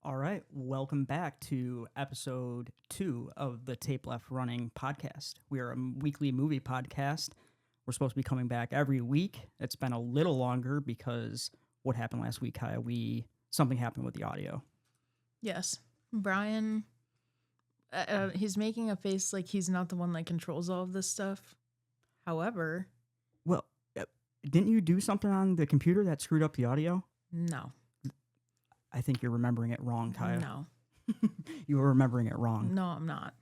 All right, welcome back to episode 2 of the Tape Left Running podcast. We are a weekly movie podcast. We're supposed to be coming back every week. It's been a little longer because what happened last week, Kiah? Something happened with the audio. Yes. Bryan, he's making a face like he's not the one that controls all of this stuff. However... Well, didn't you do something on the computer that screwed up the audio? No. I think you're remembering it wrong, Kiah. No. You were remembering it wrong. No, I'm not.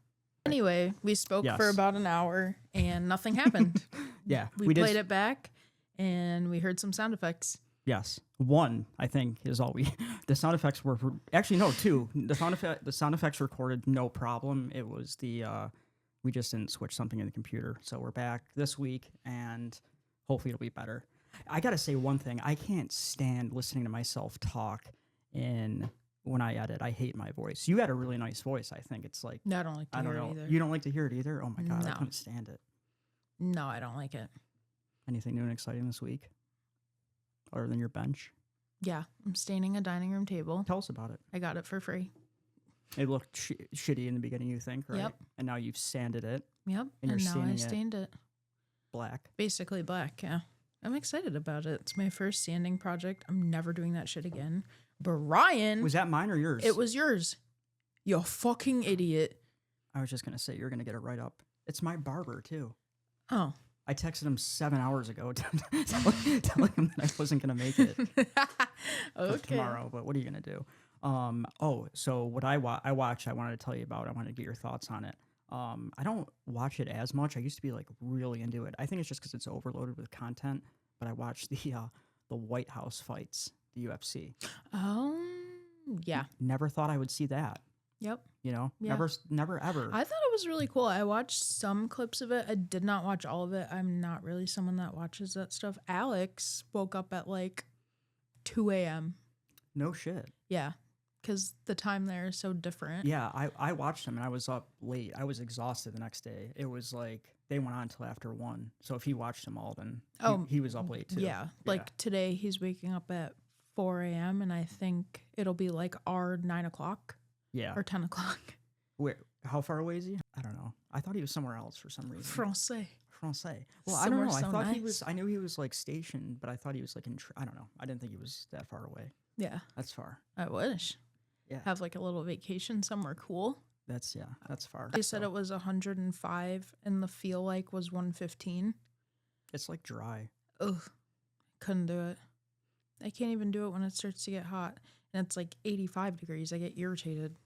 Anyway, we spoke Yes. for about an hour and nothing happened. Yeah. We played it back and we heard some sound effects. Yes. One, I think, is all we... The sound effects were... Actually, no, two. The sound effects recorded no problem. It was the... we just didn't switch something in the computer. So we're back this week, and hopefully it'll be better. I got to say one thing. I can't stand listening to myself talk when I edit. I hate my voice. You had a really nice voice, I think. It's like... No, I don't like to hear it either. You don't like to hear it either? Oh, my God. No. I couldn't stand it. No, I don't like it. Anything new and exciting this week? Other than your bench? Yeah, I'm staining a dining room table. Tell us about it. I got it for free. It looked shitty in the beginning, you think, right? Yep. And now you've sanded it Yep, And you're and now I staining it. stained it. black. Basically black, yeah. I'm excited about it. It's my first sanding project. I'm never doing that shit again. Bryan... Was that mine or yours? It was yours. You fucking idiot. I was just going to say, you're going to get it right up. It's my barber, too. Oh. I texted him 7 hours ago telling him that I wasn't going to make it for tomorrow, but what are you going to do? So what I watched, I wanted to tell you about. I wanted to get your thoughts on it. I don't watch it as much. I used to be like really into it. I think it's just because it's overloaded with content, but I watched the White House fights, the UFC. Oh, yeah. Never thought I would see that. Yep. You know, Yeah. never ever. I thought it was really cool. I watched some clips of it. I did not watch all of it. I'm not really someone that watches that stuff. Alex woke up at like 2 a.m. No shit. Yeah, because the time there is so different. Yeah, I watched him and I was up late. I was exhausted the next day. It was like they went on until after 1. So if he watched them all, then he was up late too. Yeah, like today he's waking up at 4 a.m. and I think it'll be like our 9 o'clock. Yeah. Or 10 o'clock. Wait, how far away is he? I don't know. I thought he was somewhere else for some reason. Francais. Well, I don't know. Somewhere so I thought he nice. was. I knew he was like stationed, but I thought he was like in. I don't know. I didn't think he was that far away. Yeah, That's far. I wish. Yeah. Have like a little vacation somewhere cool. That's far. They said it was 105 and the feel like was 115. It's like dry. Ugh, couldn't do it. I can't even do it when it starts to get hot. And it's like 85 degrees. I get irritated.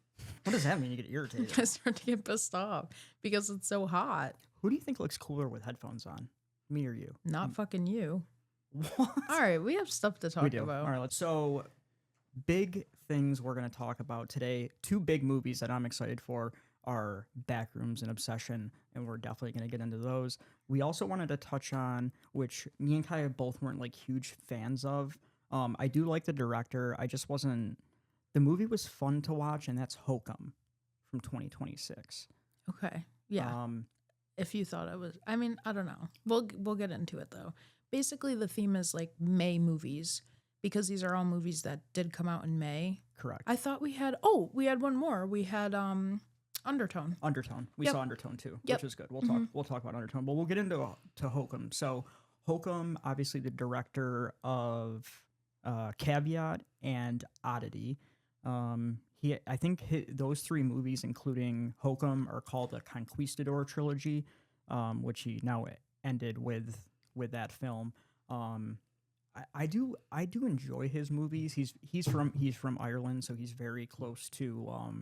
What does that mean? You get irritated? I start to get pissed off because it's so hot. Who do you think looks cooler with headphones on? Me or you? Not fucking you. What? All right, we have stuff to talk We do. about. All right, so big things we're going to talk about today. 2 big movies that I'm excited for are Backrooms and Obsession, and we're definitely going to get into those. We also wanted to touch on, which me and Kiah both weren't like huge fans of. I do like the director. I just wasn't. The movie was fun to watch, and that's Hokum from 2026. Okay. Yeah. If you thought it was, I mean, I don't know. We'll get into it though. Basically, the theme is like May movies because these are all movies that did come out in May. Correct. I thought we had one more. We had Undertone. We Yep. saw Undertone too, Yep. which is good. We'll talk about Undertone, but we'll get into Hokum. So Hokum, obviously the director of Caveat and Oddity. I think those 3 movies, including Hokum, are called the Conquistador trilogy, which he now ended with that film. I do enjoy his movies. He's from Ireland, so he's very close to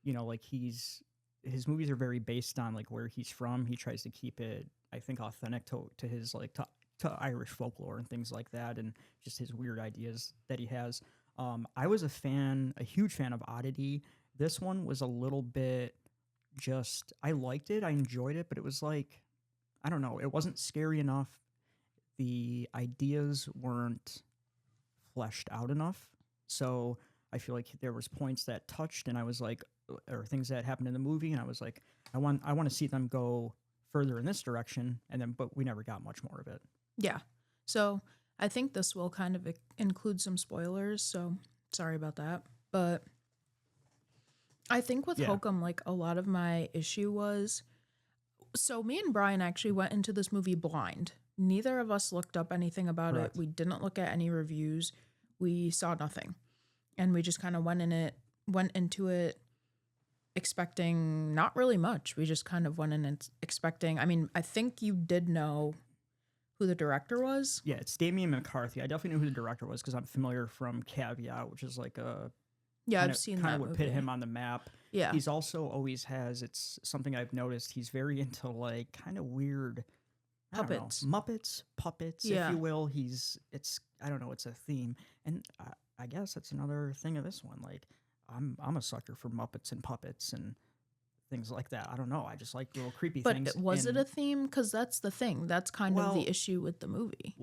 like his movies are very based on like where he's from. He tries to keep it, I think, authentic to his like to Irish folklore and things like that, and just his weird ideas that he has. I was a huge fan of Oddity. This one was a little bit I liked it. I enjoyed it, but it was like, I don't know. It wasn't scary enough. The ideas weren't fleshed out enough. So I feel like there was points that touched and I was like, or things that happened in the movie. And I was like, I want to see them go further in this direction. But we never got much more of it. Yeah. So I think this will kind of include some spoilers, so sorry about that. But I think with Yeah. Hokum, like a lot of my issue was, so me and Bryan actually went into this movie blind. Neither of us looked up anything about it. Correct. We didn't look at any reviews. We saw nothing. And we just kind of went into it expecting not really much. We just kind of went in and expecting, I mean, I think you did know who the director was. Yeah, it's Damien McCarthy. I definitely knew who the director was because I'm familiar from Kiah, which is like a Yeah, kind I've of seen kind that of what movie. put him on the map. Yeah. He's also always has, it's something I've noticed, he's very into like kind of weird Puppets. Muppets, puppets, Yeah. if you will. I don't know, it's a theme. And I guess that's another thing of this one. Like, I'm a sucker for Muppets and puppets and things like that. I don't know. I just like little creepy But things. was it a theme? Because that's the thing. That's kind of the issue with the movie.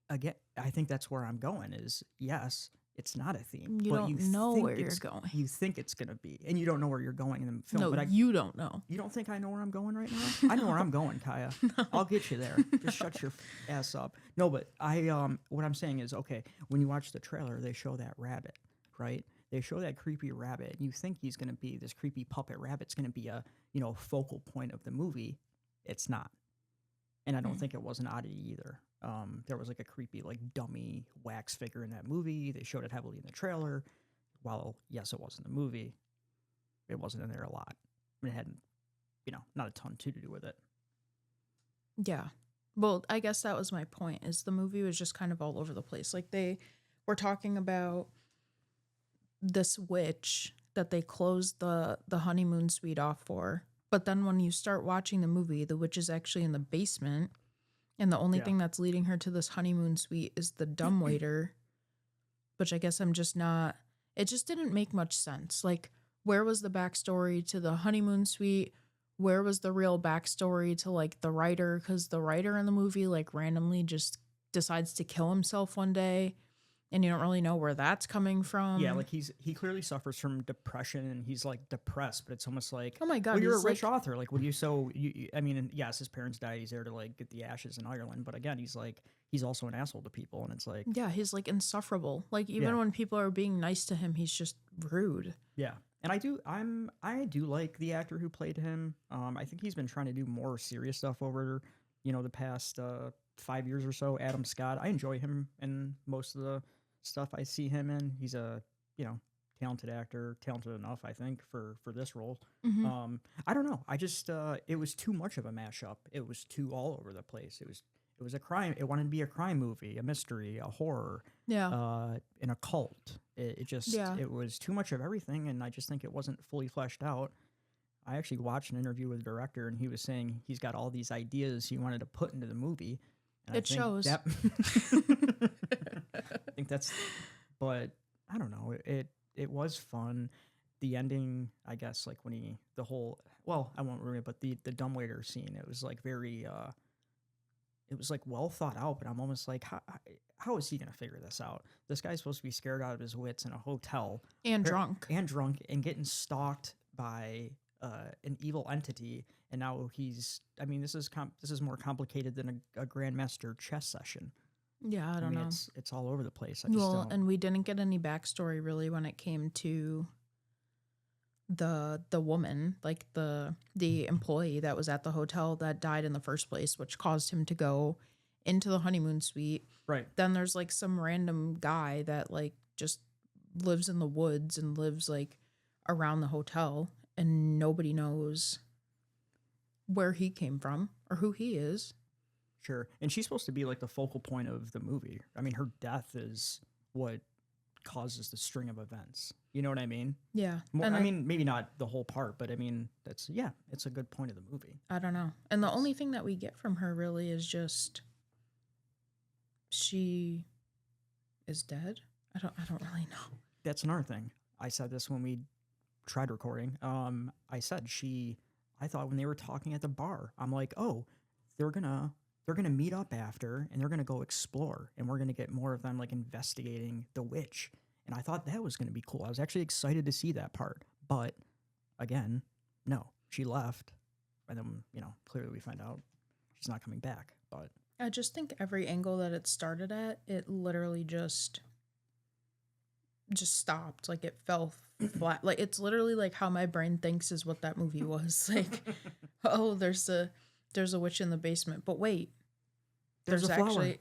Again, I think that's where I'm going is, yes, it's not a theme. You but don't you know think where you're going. You think it's going to be, and you don't know where you're going in the film. No, but you don't know. You don't think I know where I'm going right now? I know where I'm going, Kiah. No. I'll get you there. Just shut your ass up. No, but what I'm saying is, okay, when you watch the trailer, they show that rabbit, right? They show that creepy rabbit, and you think he's going to be this creepy puppet rabbit's going to be a focal point of the movie. It's not, and I don't think it was an oddity either. There was like a creepy, like dummy wax figure in that movie. They showed it heavily in the trailer. While yes, it was in the movie, it wasn't in there a lot. I mean, it hadn't, not a ton to do with it. Yeah. Well, I guess that was my point, is the movie was just kind of all over the place. Like, they were talking about this witch that they closed the honeymoon suite off for. But then when you start watching the movie, the witch is actually in the basement. And the only thing that's leading her to this honeymoon suite is the dumbwaiter, which I guess I'm just not, it just didn't make much sense. Like, where was the backstory to the honeymoon suite? Where was the real backstory to, like, the writer? Because the writer in the movie, like, randomly just decides to kill himself one day, and you don't really know where that's coming from. Yeah, like he clearly suffers from depression, and he's like depressed, but it's almost like, oh my god, well, you're a rich author. Like, I mean, yes, his parents died. He's there to like get the ashes in Ireland, but again, he's also an asshole to people, and it's like, yeah, he's like insufferable. Like, even when people are being nice to him, he's just rude. Yeah. And I do like the actor who played him. I think he's been trying to do more serious stuff over, the past 5 years or so. Adam Scott, I enjoy him in most of the stuff I see him in. He's a, talented actor, talented enough, I think, for this role. Mm-hmm. I don't know. I just it was too much of a mashup. It was too all over the place. It was a crime. It wanted to be a crime movie, a mystery, a horror, an occult. It was too much of everything, and I just think it wasn't fully fleshed out. I actually watched an interview with the director, and he was saying he's got all these ideas he wanted to put into the movie. And it shows. I think that's, but I don't know. It was fun. The ending, I guess, like when I won't ruin it, but the dumbwaiter scene, it was like very, it was like well thought out, but I'm almost like, how is he going to figure this out? This guy's supposed to be scared out of his wits in a hotel. And drunk. And getting stalked by an evil entity. And now this is more complicated than a grandmaster chess session. Yeah, I don't know. It's all over the place. And we didn't get any backstory really when it came to the woman, like the employee that was at the hotel that died in the first place, which caused him to go into the honeymoon suite. Right. Then there's like some random guy that like just lives in the woods and lives like around the hotel, and nobody knows where he came from or who he is. Sure. And she's supposed to be like the focal point of the movie. I mean, her death is what causes the string of events. You know what I mean? Yeah. I mean, maybe not the whole part, but I mean, it's a good point of the movie. I don't know. And the only thing that we get from her really is just she is dead. I don't really know. That's another thing. I said this when we tried recording. I said I thought when they were talking at the bar, I'm like, oh, they're gonna meet up after, and they're gonna go explore, and we're gonna get more of them like investigating the witch. And I thought that was gonna be cool. I was actually excited to see that part. But again, no, she left, and then clearly we find out she's not coming back. But I just think every angle that it started at, it literally just just stopped. Like it fell flat. Like it's literally like how my brain thinks is what that movie was. Like, oh, there's a witch in the basement. But wait, There's a flower. actually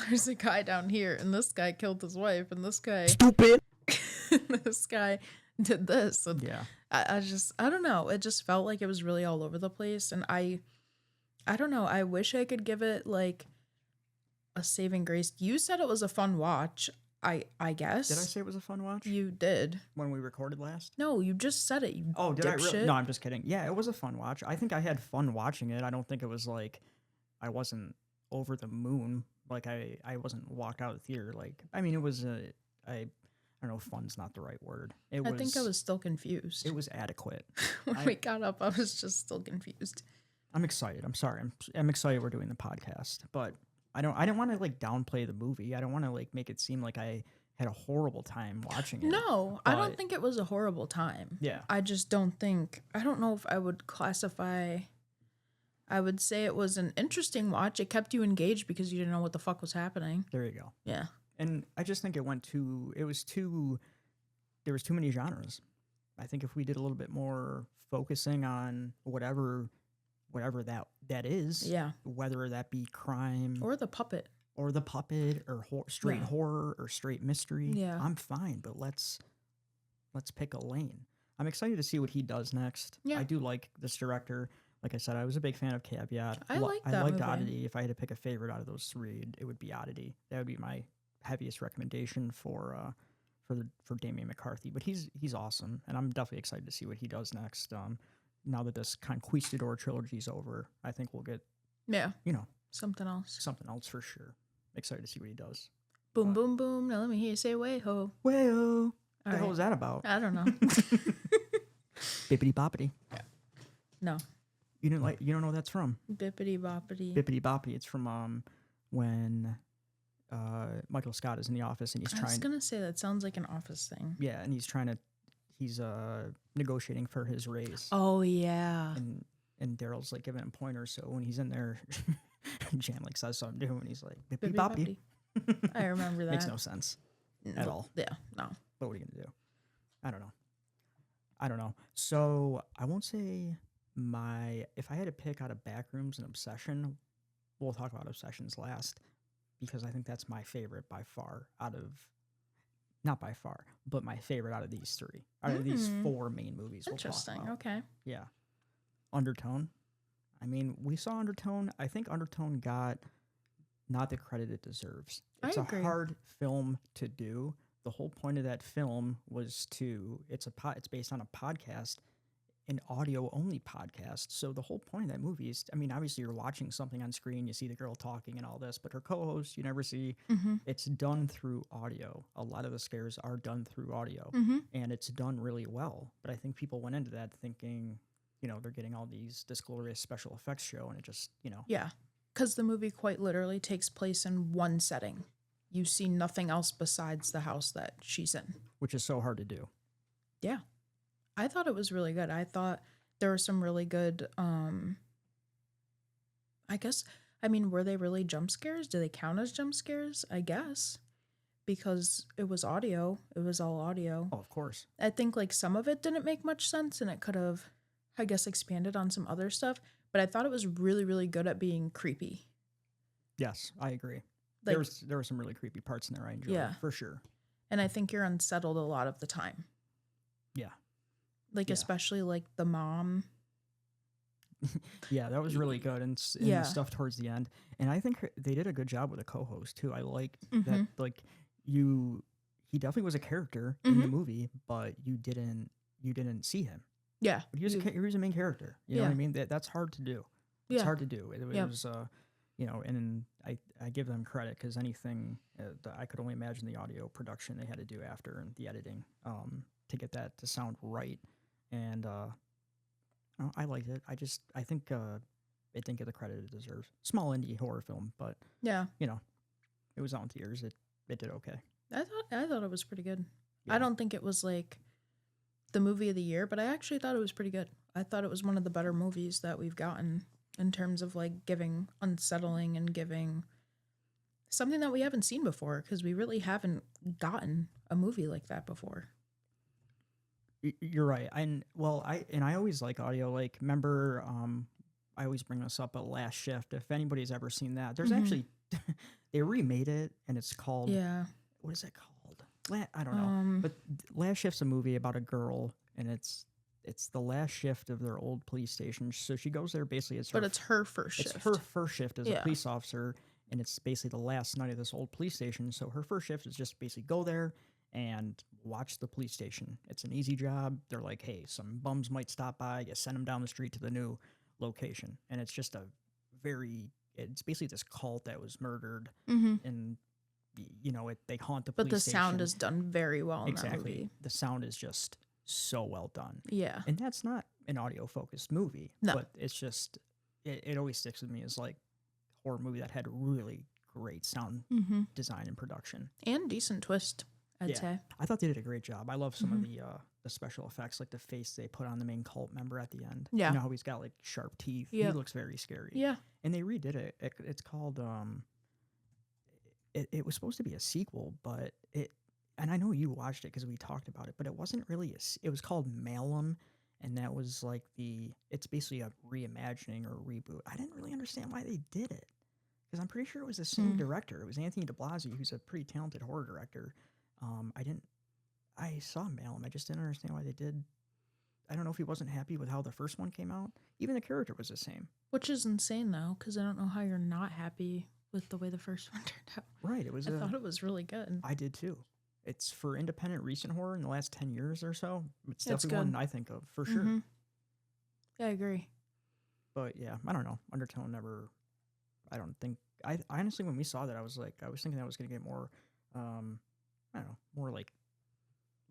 there's a guy down here, and this guy killed his wife, and this guy Stupid. this guy did this. And Yeah. I don't know. It just felt like it was really all over the place, and I don't know. I wish I could give it like a saving grace. You said it was a fun watch. I guess. Did I say it was a fun watch? You did. When we recorded last? No, you just said it. You Oh, did I really? dipshit. No, I'm just kidding. Yeah, it was a fun watch. I think I had fun watching it. I don't think it was like I wasn't over the moon. Like I wasn't walked out of the theater. Like I mean, it was I don't know. Fun's not the right word. I think I was still confused. It was adequate. When we got up, I was just still confused. I'm excited. I'm sorry. I'm excited we're doing the podcast, but I don't want to like downplay the movie. I don't want to like make it seem like I had a horrible time watching it. No, I don't think it was a horrible time. Yeah. I just don't know if I would classify. I would say it was an interesting watch. It kept you engaged because you didn't know what the fuck was happening. There you go. Yeah. And I just think there was too many genres. I think if we did a little bit more focusing on whatever that is, Yeah. whether that be crime Or the puppet. or straight horror or straight mystery, Yeah. I'm fine, but let's pick a lane. I'm excited to see what he does next. Yeah. I do like this director. Like I said, I was a big fan of Caveat. I liked that liked movie. Oddity. If I had to pick a favorite out of those three, it would be Oddity. That would be my heaviest recommendation for Damien McCarthy. But he's awesome, and I'm definitely excited to see what he does next. Now that this Conquistador trilogy is over, I think we'll get Something else. something else for sure. Excited to see what he does. Boom, boom, boom. Now let me hear you say way ho. Well, what the hell right. was that about? I don't know. Bippity boppity. No. You don't know what that's from? Bippity boppity. Bippity boppity. It's from when Michael Scott is in the office and he's I was trying. gonna say that sounds like an office thing. Yeah, and he's negotiating for his raise. Oh yeah. And Daryl's like giving him pointers. So when he's in there, Jan like says something to him, and he's like, "Bippity boppity." I remember that. Makes no sense at all. Yeah, no. But what are you gonna do? I don't know. So I won't say if I had to pick out of Backrooms and Obsession, we'll talk about Obsessions last because I think that's my favorite by far not by far, but my favorite out of these three. Out of these four main movies. Interesting. We'll talk about. Okay. Yeah. Undertone. I mean, we saw Undertone. I think Undertone got not the credit it deserves. It's I agree. a hard film to do. The whole point of that film was it's based on a podcast, an audio-only podcast. So the whole point of that movie is, I mean, obviously you're watching something on screen, you see the girl talking and all this, but her co-host you never see. Mm-hmm. It's done through audio. A lot of the scares are done through audio, and it's done really well. But I think people went into that thinking, they're getting all this glorious special effects show, and it just, Yeah, because the movie quite literally takes place in one setting. You see nothing else besides the house that she's in. which is so hard to do. Yeah. I thought it was really good. I thought there were some really good, were they really jump scares? Do they count as jump scares? I guess. Because it was audio. It was all audio. Oh, of course. I think like some of it didn't make much sense and it could have, I guess, expanded on some other stuff. But I thought it was really, really good at being creepy. Yes, I agree. Like, there were some really creepy parts in there I enjoyed, Yeah. for sure. And I think you're unsettled a lot of the time. Yeah. Like, Yeah. especially like the mom. Yeah, that was really good, and Yeah. the stuff towards the end. And I think they did a good job with the co-host too. I liked that. Mhm. Like he definitely was a character in the movie, but you didn't see him. Yeah. But he was a main character. You know what I mean? That's hard to do. It's hard to do. It Yep. was and I give them credit because anything I could only imagine the audio production they had to do after and the editing to get that to sound right. And I liked it. I think it didn't get the credit it deserves. Small indie horror film, but Yeah. it was out in theaters. It did okay. I thought it was pretty good. Yeah. I don't think it was like the movie of the year, but I actually thought it was pretty good. I thought it was one of the better movies that we've gotten in terms of like giving unsettling and giving something that we haven't seen before, because we really haven't gotten a movie like that before. You're right. I always like audio. Like, remember, I always bring this up, but Last Shift. If anybody's ever seen that, there's actually they remade it, and it's called what is it called? I don't know. But Last Shift's a movie about a girl, and it's the last shift of their old police station. So she goes there basically as But it's her first shift. It's her first shift as a police officer, and it's basically the last night of this old police station. So her first shift is just basically go there and watch the police station. It's an easy job. They're like, hey, some bums might stop by. You send them down the street to the new location. And it's just it's basically this cult that was murdered. And, they haunt the police station. But the sound is done very well in that movie. The sound is just so well done. Yeah. And that's not an audio-focused movie. No. But it's just, it always sticks with me as, like, horror movie that had really great sound design and production. And decent twist. I'd say. I thought they did a great job. I love some of the special effects, like the face they put on the main cult member at the end. Yeah. You know how he's got like sharp teeth? He looks very scary. Yeah. And they redid it. It's called, it was supposed to be a sequel, but and I know you watched it because we talked about it, but it wasn't really it was called Malum, and that was like it's basically a reimagining or reboot. I didn't really understand why they did it, because I'm pretty sure it was the same director. It was Anthony DeBlasio, who's a pretty talented horror director. I saw Malum. I just didn't understand why they did. I don't know if he wasn't happy with how the first one came out. Even the character was the same. Which is insane, though, because I don't know how you're not happy with the way the first one turned out. Right. I thought it was really good. I did, too. It's for independent recent horror in the last 10 years or so. It's definitely one I think of, for sure. Yeah, I agree. But, yeah, I don't know. Undertone never... I don't think... I honestly, when we saw that, I was thinking that was going to get more... I don't know, more like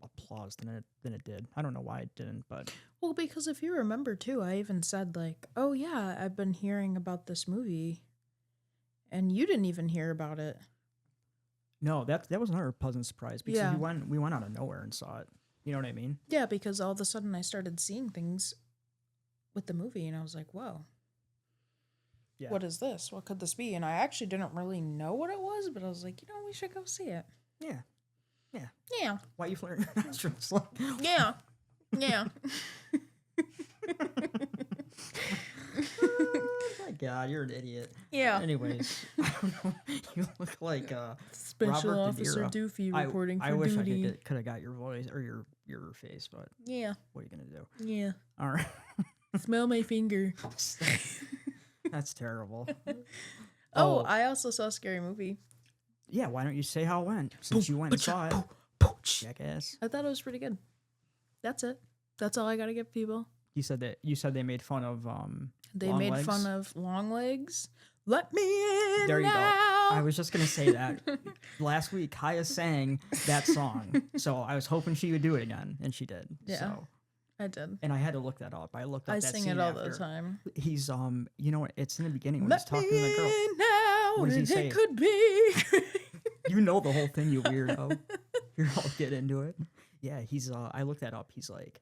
applause than it did. I don't know why it didn't, but well, because if you remember too, I even said like, "Oh yeah, I've been hearing about this movie," and you didn't even hear about it. No, that was another pleasant surprise because we went out of nowhere and saw it. You know what I mean? Yeah, because all of a sudden I started seeing things with the movie, and I was like, "Whoa." Yeah. What is this? What could this be? And I actually didn't really know what it was, but I was like, we should go see it. Yeah. Yeah. Yeah. Why are you flirting your nostrils? Yeah. Yeah. Oh my God, you're an idiot. Yeah. Anyways, I don't know. You look like Special Robert Officer Doofy reporting for I wish duty. I could have got your voice or your face, but yeah. What are you gonna do? Yeah. All right. Smell my finger. That's terrible. Oh, I also saw a Scary Movie. Yeah, why don't you say how it went since you went and saw it? Jackass. I thought it was pretty good. That's it. That's all I gotta give people. You said they made fun of They long made legs? fun of long legs. Let me in. There you now. go. I was just gonna say that. Last week Kiah sang that song. So I was hoping she would do it again, and she did. Yeah. So I did. and I had to look that up. I looked up I that sing scene it all after. the time. He's it's in the beginning when Let he's talking to me the girl. in now, What does he and say? it could be. You know the whole thing, you weirdo. You're all get into it. Yeah, he's I looked that up. He's like,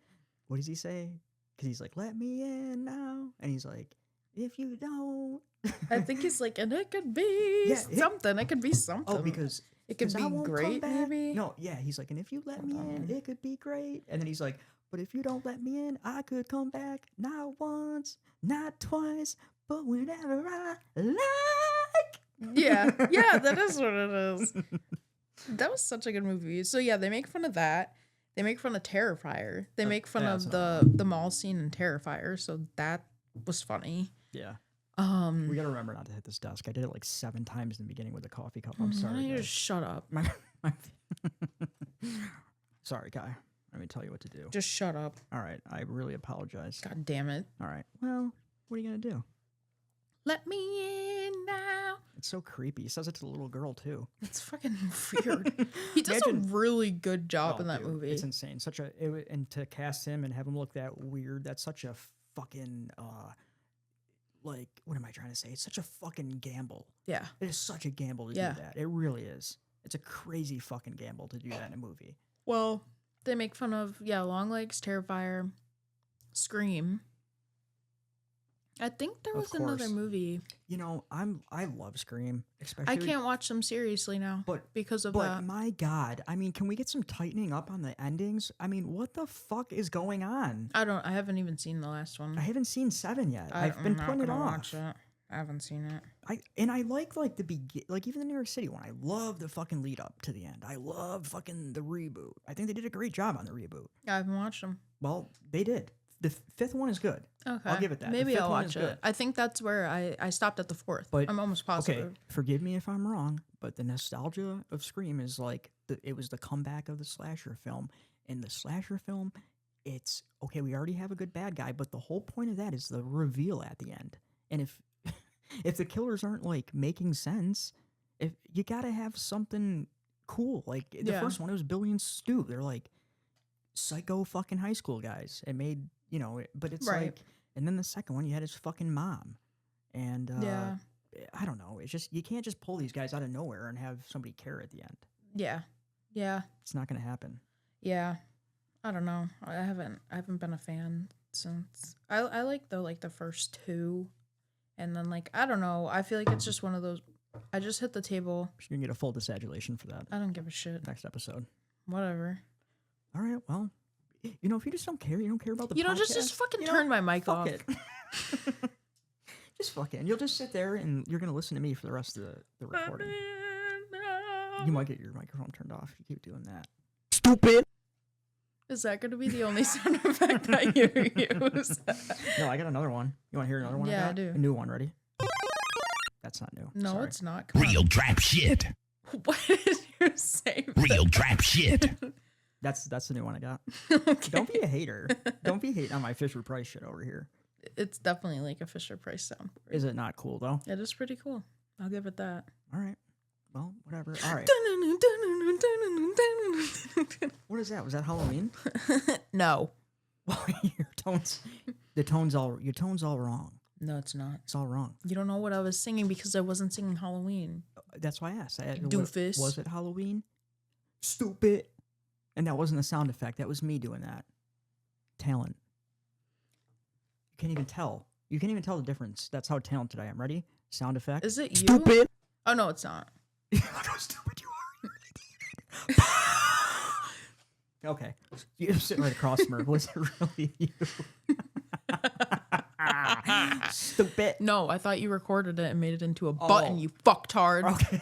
what does he say? Because he's like, let me in now. And he's like, if you don't. I think he's like, and it could be something. It could be something. Oh, because it could be I won't great, come back. maybe. No, yeah, he's like, and if you let me in, it could be great. And then he's like, but if you don't let me in, I could come back not once, not twice, but whenever I like. Yeah, that is what it is. That was such a good movie. So yeah, they make fun of that. They make fun of Terrifier. They make fun of the mall scene in Terrifier. So that was funny. Yeah. We gotta remember not to hit this desk. I did it like 7 times in the beginning with the coffee cup. I'm sorry. You just shut up. Sorry, Kai. Let me tell you what to do. Just shut up. All right. I really apologize. God damn it. All right. Well, what are you gonna do? Let me in now. It's so creepy. He says it to the little girl too. It's fucking weird. He does a really good job in that movie. It's insane. And to cast him and have him look that weird, that's such a fucking like, what am I trying to say? It's such a fucking gamble. Yeah. It is such a gamble to do that. It really is. It's a crazy fucking gamble to do that in a movie. Well, they make fun of Long Legs, Terrifier, Scream. I think there Of was another course. movie. You know, I love Scream, especially. I can't watch them seriously now because of But that. my God, I mean, can we get some tightening up on the endings? I mean, what the fuck is going on? I haven't even seen the last one. I haven't seen 7 yet. I've I'm been not putting it gonna off. watch it. I haven't seen it. I like like even the New York City one. I love the fucking lead up to the end. I love fucking the reboot. I think they did a great job on the reboot. I haven't watched them. Well, they did. The 5th one is good. Okay, I'll give it that. The Maybe 5th I'll one watch is it. good. I think that's where I stopped at the 4th. But I'm almost positive. Okay, forgive me if I'm wrong, but the nostalgia of Scream is like it was the comeback of the slasher film. In the slasher film, it's okay. We already have a good bad guy, but the whole point of that is the reveal at the end. And if if the killers aren't like making sense, if you gotta have something cool. Like the first one, it was Billy and Stu. They're like psycho fucking high school guys. It made but it's Right. like, and then the second one, you had his fucking mom, and Yeah. I don't know. It's just you can't just pull these guys out of nowhere and have somebody care at the end. Yeah. Yeah. It's not gonna happen. Yeah. I don't know. I haven't been a fan since. I like the first two, and then I don't know. I feel like it's just one of those. I just hit the table. You're gonna get a full disadulation for that I don't give a shit. next episode. Whatever. All right. Well, if you just don't care, you don't care about the Just podcast, fucking you know, turn my mic fuck off. it. Just fucking. You'll just sit there and you're gonna listen to me for the rest of the recording. You might get your microphone turned off if you keep doing that. Stupid. Is that going to be the only sound effect that you use? No, I got another one. You want to hear another one? Yeah, I do. A new one. Ready? That's not new. No, Sorry. it's not. Come Real on. trap shit. What did you say? Real trap shit. That's the new one I got. Okay. Don't be a hater. Don't be hating on my Fisher Price shit over here. It's definitely like a Fisher Price sound. Is it not cool though? It is pretty cool. I'll give it that. All right. Well, whatever. All right. What is that? Was that Halloween? No. Well, your tone's all wrong. No, it's not. It's all wrong. You don't know what I was singing because I wasn't singing Halloween. That's why I asked. Doofus. Was it Halloween? Stupid. And that wasn't a sound effect. That was me doing that. Talent. You can't even tell. You can't even tell the difference. That's how talented I am. Ready? Sound effect. Is it you? Stupid. Oh, no, it's not. Look how stupid you are. Okay. You're sitting right across from her. Was it really you? Stupid. No, I thought you recorded it and made it into a button, Oh. you fucktard. Okay.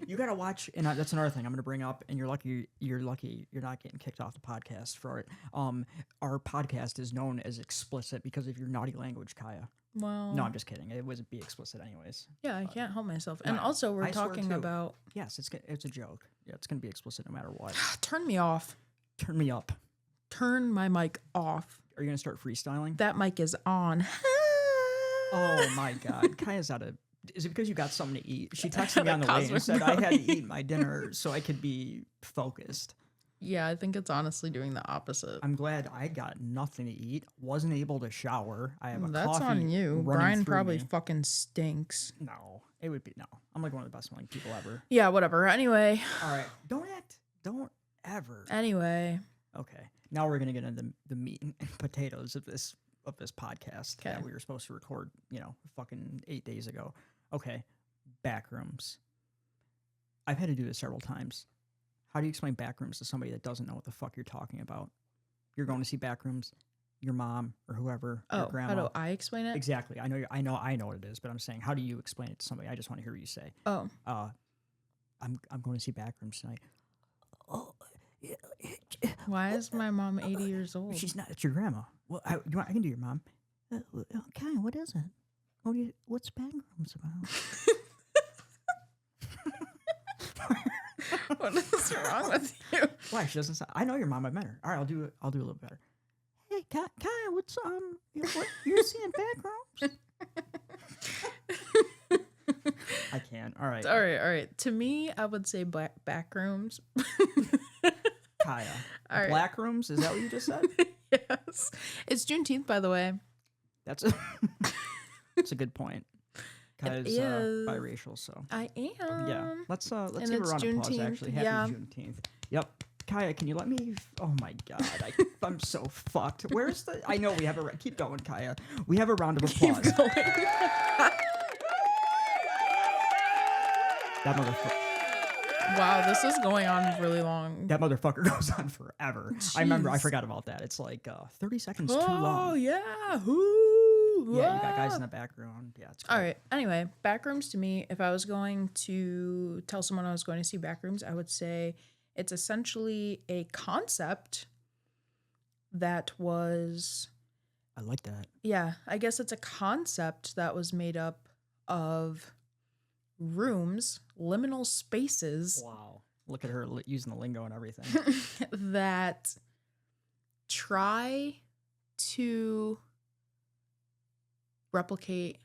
You gotta watch, and that's another thing I'm gonna bring up. And you're lucky you're not getting kicked off the podcast for it. Our podcast is known as explicit because of your naughty language, Kiah. Well, No, I'm just kidding. It wouldn't be explicit anyways. yeah, I can't help myself. And no, also, we're I swear talking too. about. Yes, it's a joke. Yeah, it's gonna be explicit no matter what. Turn me off. Turn me up. Turn my mic off. Are you gonna start freestyling? That mic is on. Oh my God, Kaya's out of. Is it because you got something to eat? She texted me on the way and Cosmic said I had to brownie. eat my dinner so I could be focused. Yeah, I think it's honestly doing the opposite. I'm glad I got nothing to eat. Wasn't able to shower. I have a That's coffee on you. running Brian through probably me. fucking stinks. No, it would be no. I'm like one of the best smelling people ever. Yeah, whatever. Anyway. All right, don't ever. Anyway. Okay, now we're gonna get into the meat and potatoes of this podcast that we were supposed to record. Fucking 8 days ago. Okay, Backrooms. I've had to do this several times. How do you explain Backrooms to somebody that doesn't know what the fuck you're talking about? You're going to see Backrooms, your mom or whoever, your grandma. How do I explain it? Exactly. I know what it is, but I'm saying, how do you explain it to somebody? I just want to hear what you say. Oh. I'm going to see Backrooms tonight. Oh, Why is my mom 80 years old? she's not. It's your grandma. Well, I can do your mom. Okay, what is it? What's Backrooms about? What is wrong with you? Why she doesn't? I know your mom. I met her. All right, I'll do a little better. Hey, Kiah, what's you're seeing Backrooms? I can't. All right. All right. To me, I would say Backrooms. Kiah. All right. Blackrooms? Is that what you just said? Yes. It's Juneteenth, by the way. That's a good point. Kiah's biracial, so I am. yeah. Let's And give a it's round of applause. Juneteenth, Actually, happy yeah. Juneteenth. Yep. Kiah, can you let me? Oh my god, I'm so fucked. Where's the? I know we have a. Keep going, Kiah. We have a round of Keep applause. going. That motherfucker. Wow, this is going on really long. That motherfucker goes on forever. I remember. I forgot about that. It's like 30 seconds too long. Oh yeah. Yeah, you got guys in the background. Yeah, it's great. All right. Anyway, Backrooms to me, if I was going to tell someone I was going to see Backrooms, I would say it's essentially a concept that was. I like that. Yeah, I guess it's a concept that was made up of rooms, liminal spaces. Wow. Look at her using the lingo and everything. that try to replicate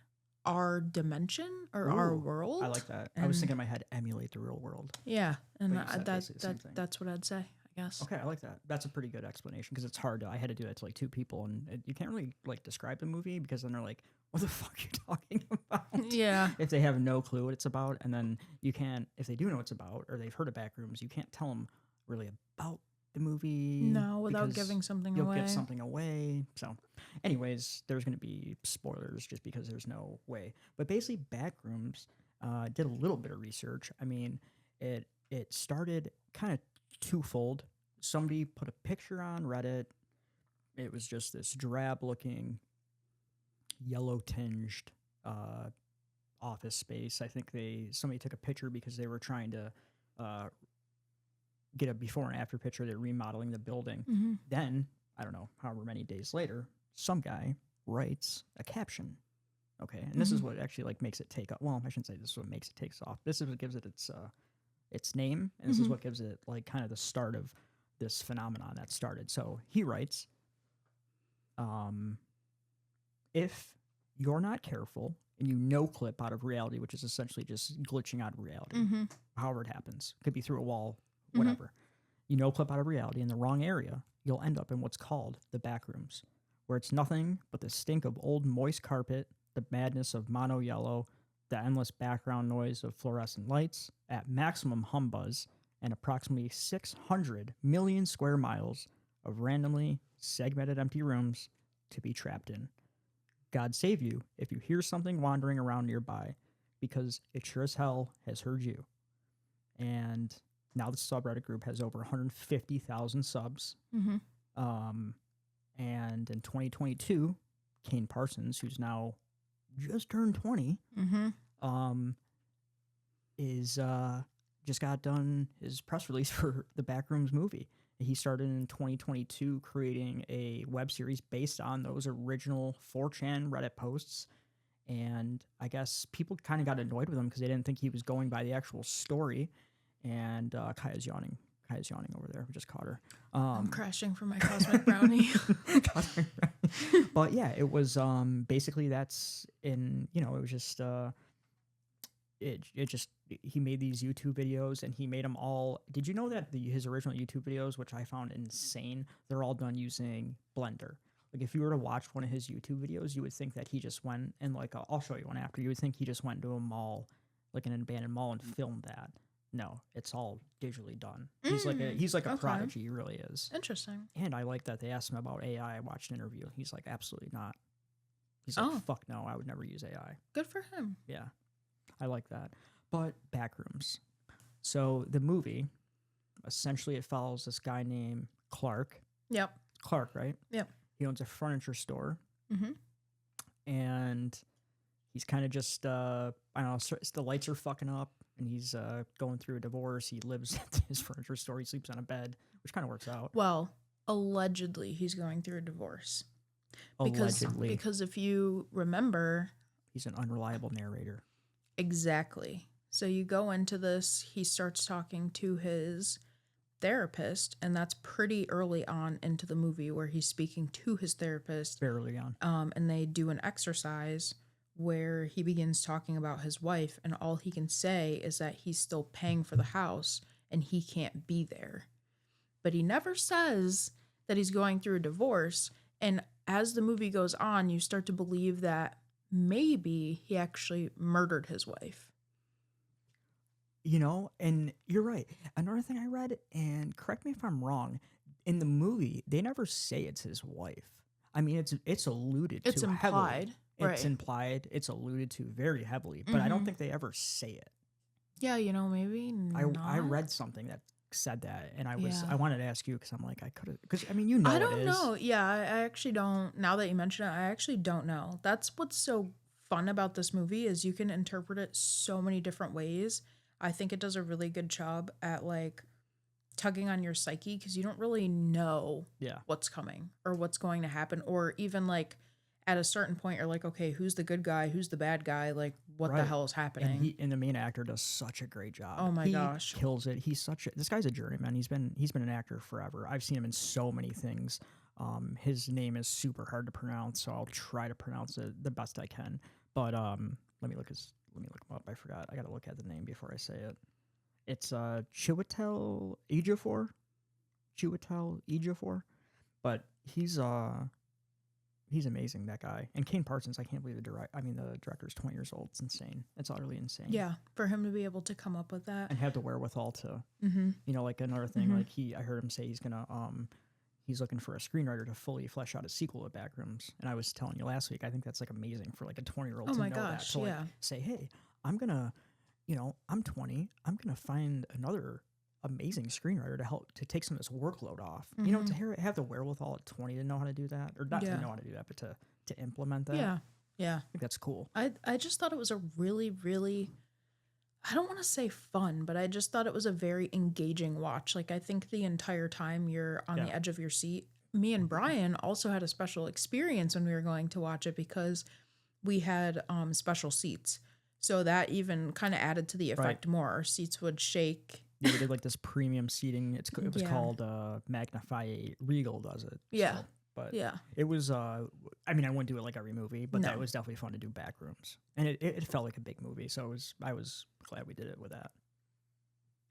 our dimension or our world. I like that. I was thinking in my head, emulate the real world. Yeah, and But you said basically the same thing. that's what I'd say, I guess. Okay, I like that. That's a pretty good explanation because it's hard. I had to do that to like 2 people, and you can't really like describe the movie because then they're like, "What the fuck are you talking about?" Yeah. If they have no clue what it's about, and then you can't, if they do know what it's about or they've heard of Backrooms, you can't tell them really about the movie. No, without because giving something you'll away. give something away. So, anyways, there's going to be spoilers just because there's no way. But basically, Backrooms did a little bit of research. I mean, it started kind of twofold. Somebody put a picture on Reddit. It was just this drab-looking, yellow-tinged office space. I think somebody took a picture because they were trying to get a before and after picture. They're remodeling the building. Mm-hmm. Then, I don't know, however many days later, some guy writes a caption. Okay, and this is what actually like makes it take off. Well, I shouldn't say this is what makes it takes off. This is what gives it its name, and this is what gives it like kind of the start of this phenomenon that started. So he writes, if you're not careful and you no clip out of reality, which is essentially just glitching out of reality, however it happens, could be through a wall, whatever. You no clip out of reality in the wrong area, you'll end up in what's called the Backrooms, where it's nothing but the stink of old moist carpet, the madness of mono yellow, the endless background noise of fluorescent lights at maximum hum buzz, and approximately 600 million square miles of randomly segmented empty rooms to be trapped in. God save you if you hear something wandering around nearby, because it sure as hell has heard you. And now the subreddit group has over 150,000 subs. And in 2022, Kane Parsons, who's now just turned 20, is just got done his press release for the Backrooms movie. He started in 2022 creating a web series based on those original 4chan Reddit posts. And I guess people kind of got annoyed with him because they didn't think he was going by the actual story. And Kiah's yawning. Kiah's yawning over there. We just caught her. I'm crashing for my cosmic brownie. But yeah, it was basically that's in, it was just he made these YouTube videos and he made them all. Did you know that his original YouTube videos, which I found insane, they're all done using Blender? Like if you were to watch one of his YouTube videos, you would think that he just went and like I'll show you one after. You would think he just went to a mall, like an abandoned mall, and filmed that. No, it's all digitally done. He's like a prodigy. He really is. Interesting. And I like that they asked him about AI. I watched an interview. He's like, absolutely not. He's like, fuck no, I would never use AI. Good for him. Yeah, I like that. But Backrooms. So the movie, essentially it follows this guy named Clark. Yep. Clark, right? Yep. He owns a furniture store. And he's kind of just, I don't know, the lights are fucking up. And he's going through a divorce. He lives at his furniture store. He sleeps on a bed, which kind of works out. Well, allegedly, he's going through a divorce. Allegedly. Because if you remember... He's an unreliable narrator. Exactly. So you go into this, he starts talking to his therapist, and that's pretty early on into the movie where he's speaking to his therapist. Very early on. And they do an exercise where he begins talking about his wife, and all he can say is that he's still paying for the house and he can't be there. But he never says that he's going through a divorce. And as the movie goes on, you start to believe that maybe he actually murdered his wife. And you're right. Another thing I read, and correct me if I'm wrong, in the movie they never say it's his wife. I mean, it's alluded It's to heavily. implied, It's right? implied. It's alluded to very heavily, but I don't Mm-hmm. think they ever say it. Yeah, maybe I not. read something that said that, and I Yeah. wanted to ask you because I'm like I could have because I it don't is. know. Yeah, I actually don't. Now that you mention it, I actually don't know. That's what's so fun about this movie is you can interpret it so many different ways. I think it does a really good job at like tugging on your psyche because you don't really know Yeah. what's coming or what's going to happen, or even like at a certain point you're like, okay, who's the good guy, who's the bad guy, like what the Right. hell is And happening? the main actor does such a great job. Oh my He gosh. kills it. This guy's a journeyman. He's been an actor forever. I've seen him in so many things. His name is super hard to pronounce, so I'll try to pronounce it the best I can. But let me look him up. I forgot. I gotta look at the name before I say it. It's Chiwetel Ejiofor. Chiwetel Ejiofor. But he's amazing, that guy. And Kane Parsons, I can't believe the director's 20 years old. It's insane. It's utterly insane. Yeah, for him to be able to come up with that. And have the wherewithal to, Mm-hmm. like another thing, Mhm. like I heard him say he's looking for a screenwriter to fully flesh out a sequel to Backrooms. And I was telling you last week, I think that's like amazing for like a 20-year-old Oh to my know that, gosh, to like yeah. say, hey, I'm gonna, I'm 20, I'm gonna find another amazing screenwriter to help to take some of this workload off. To have the wherewithal at 20 to know how to do that, or not Yeah. to know how to do that, but to implement that. Yeah. Yeah. I think that's cool. I just thought it was a really, really, I don't want to say fun, but I just thought it was a very engaging watch. Like, I think the entire time you're on the Yeah. edge of your seat. Me and Brian also had a special experience when we were going to watch it because we had special seats. So that even kind of added to the effect more. Our seats would shake. Yeah, we did like this premium seating. It was Yeah. called Magnify Regal does it. Yeah. So, but Yeah. it was I wouldn't do it like every movie, but that No. was definitely fun to do Backrooms. And it felt like a big movie, so I was glad we did it with that.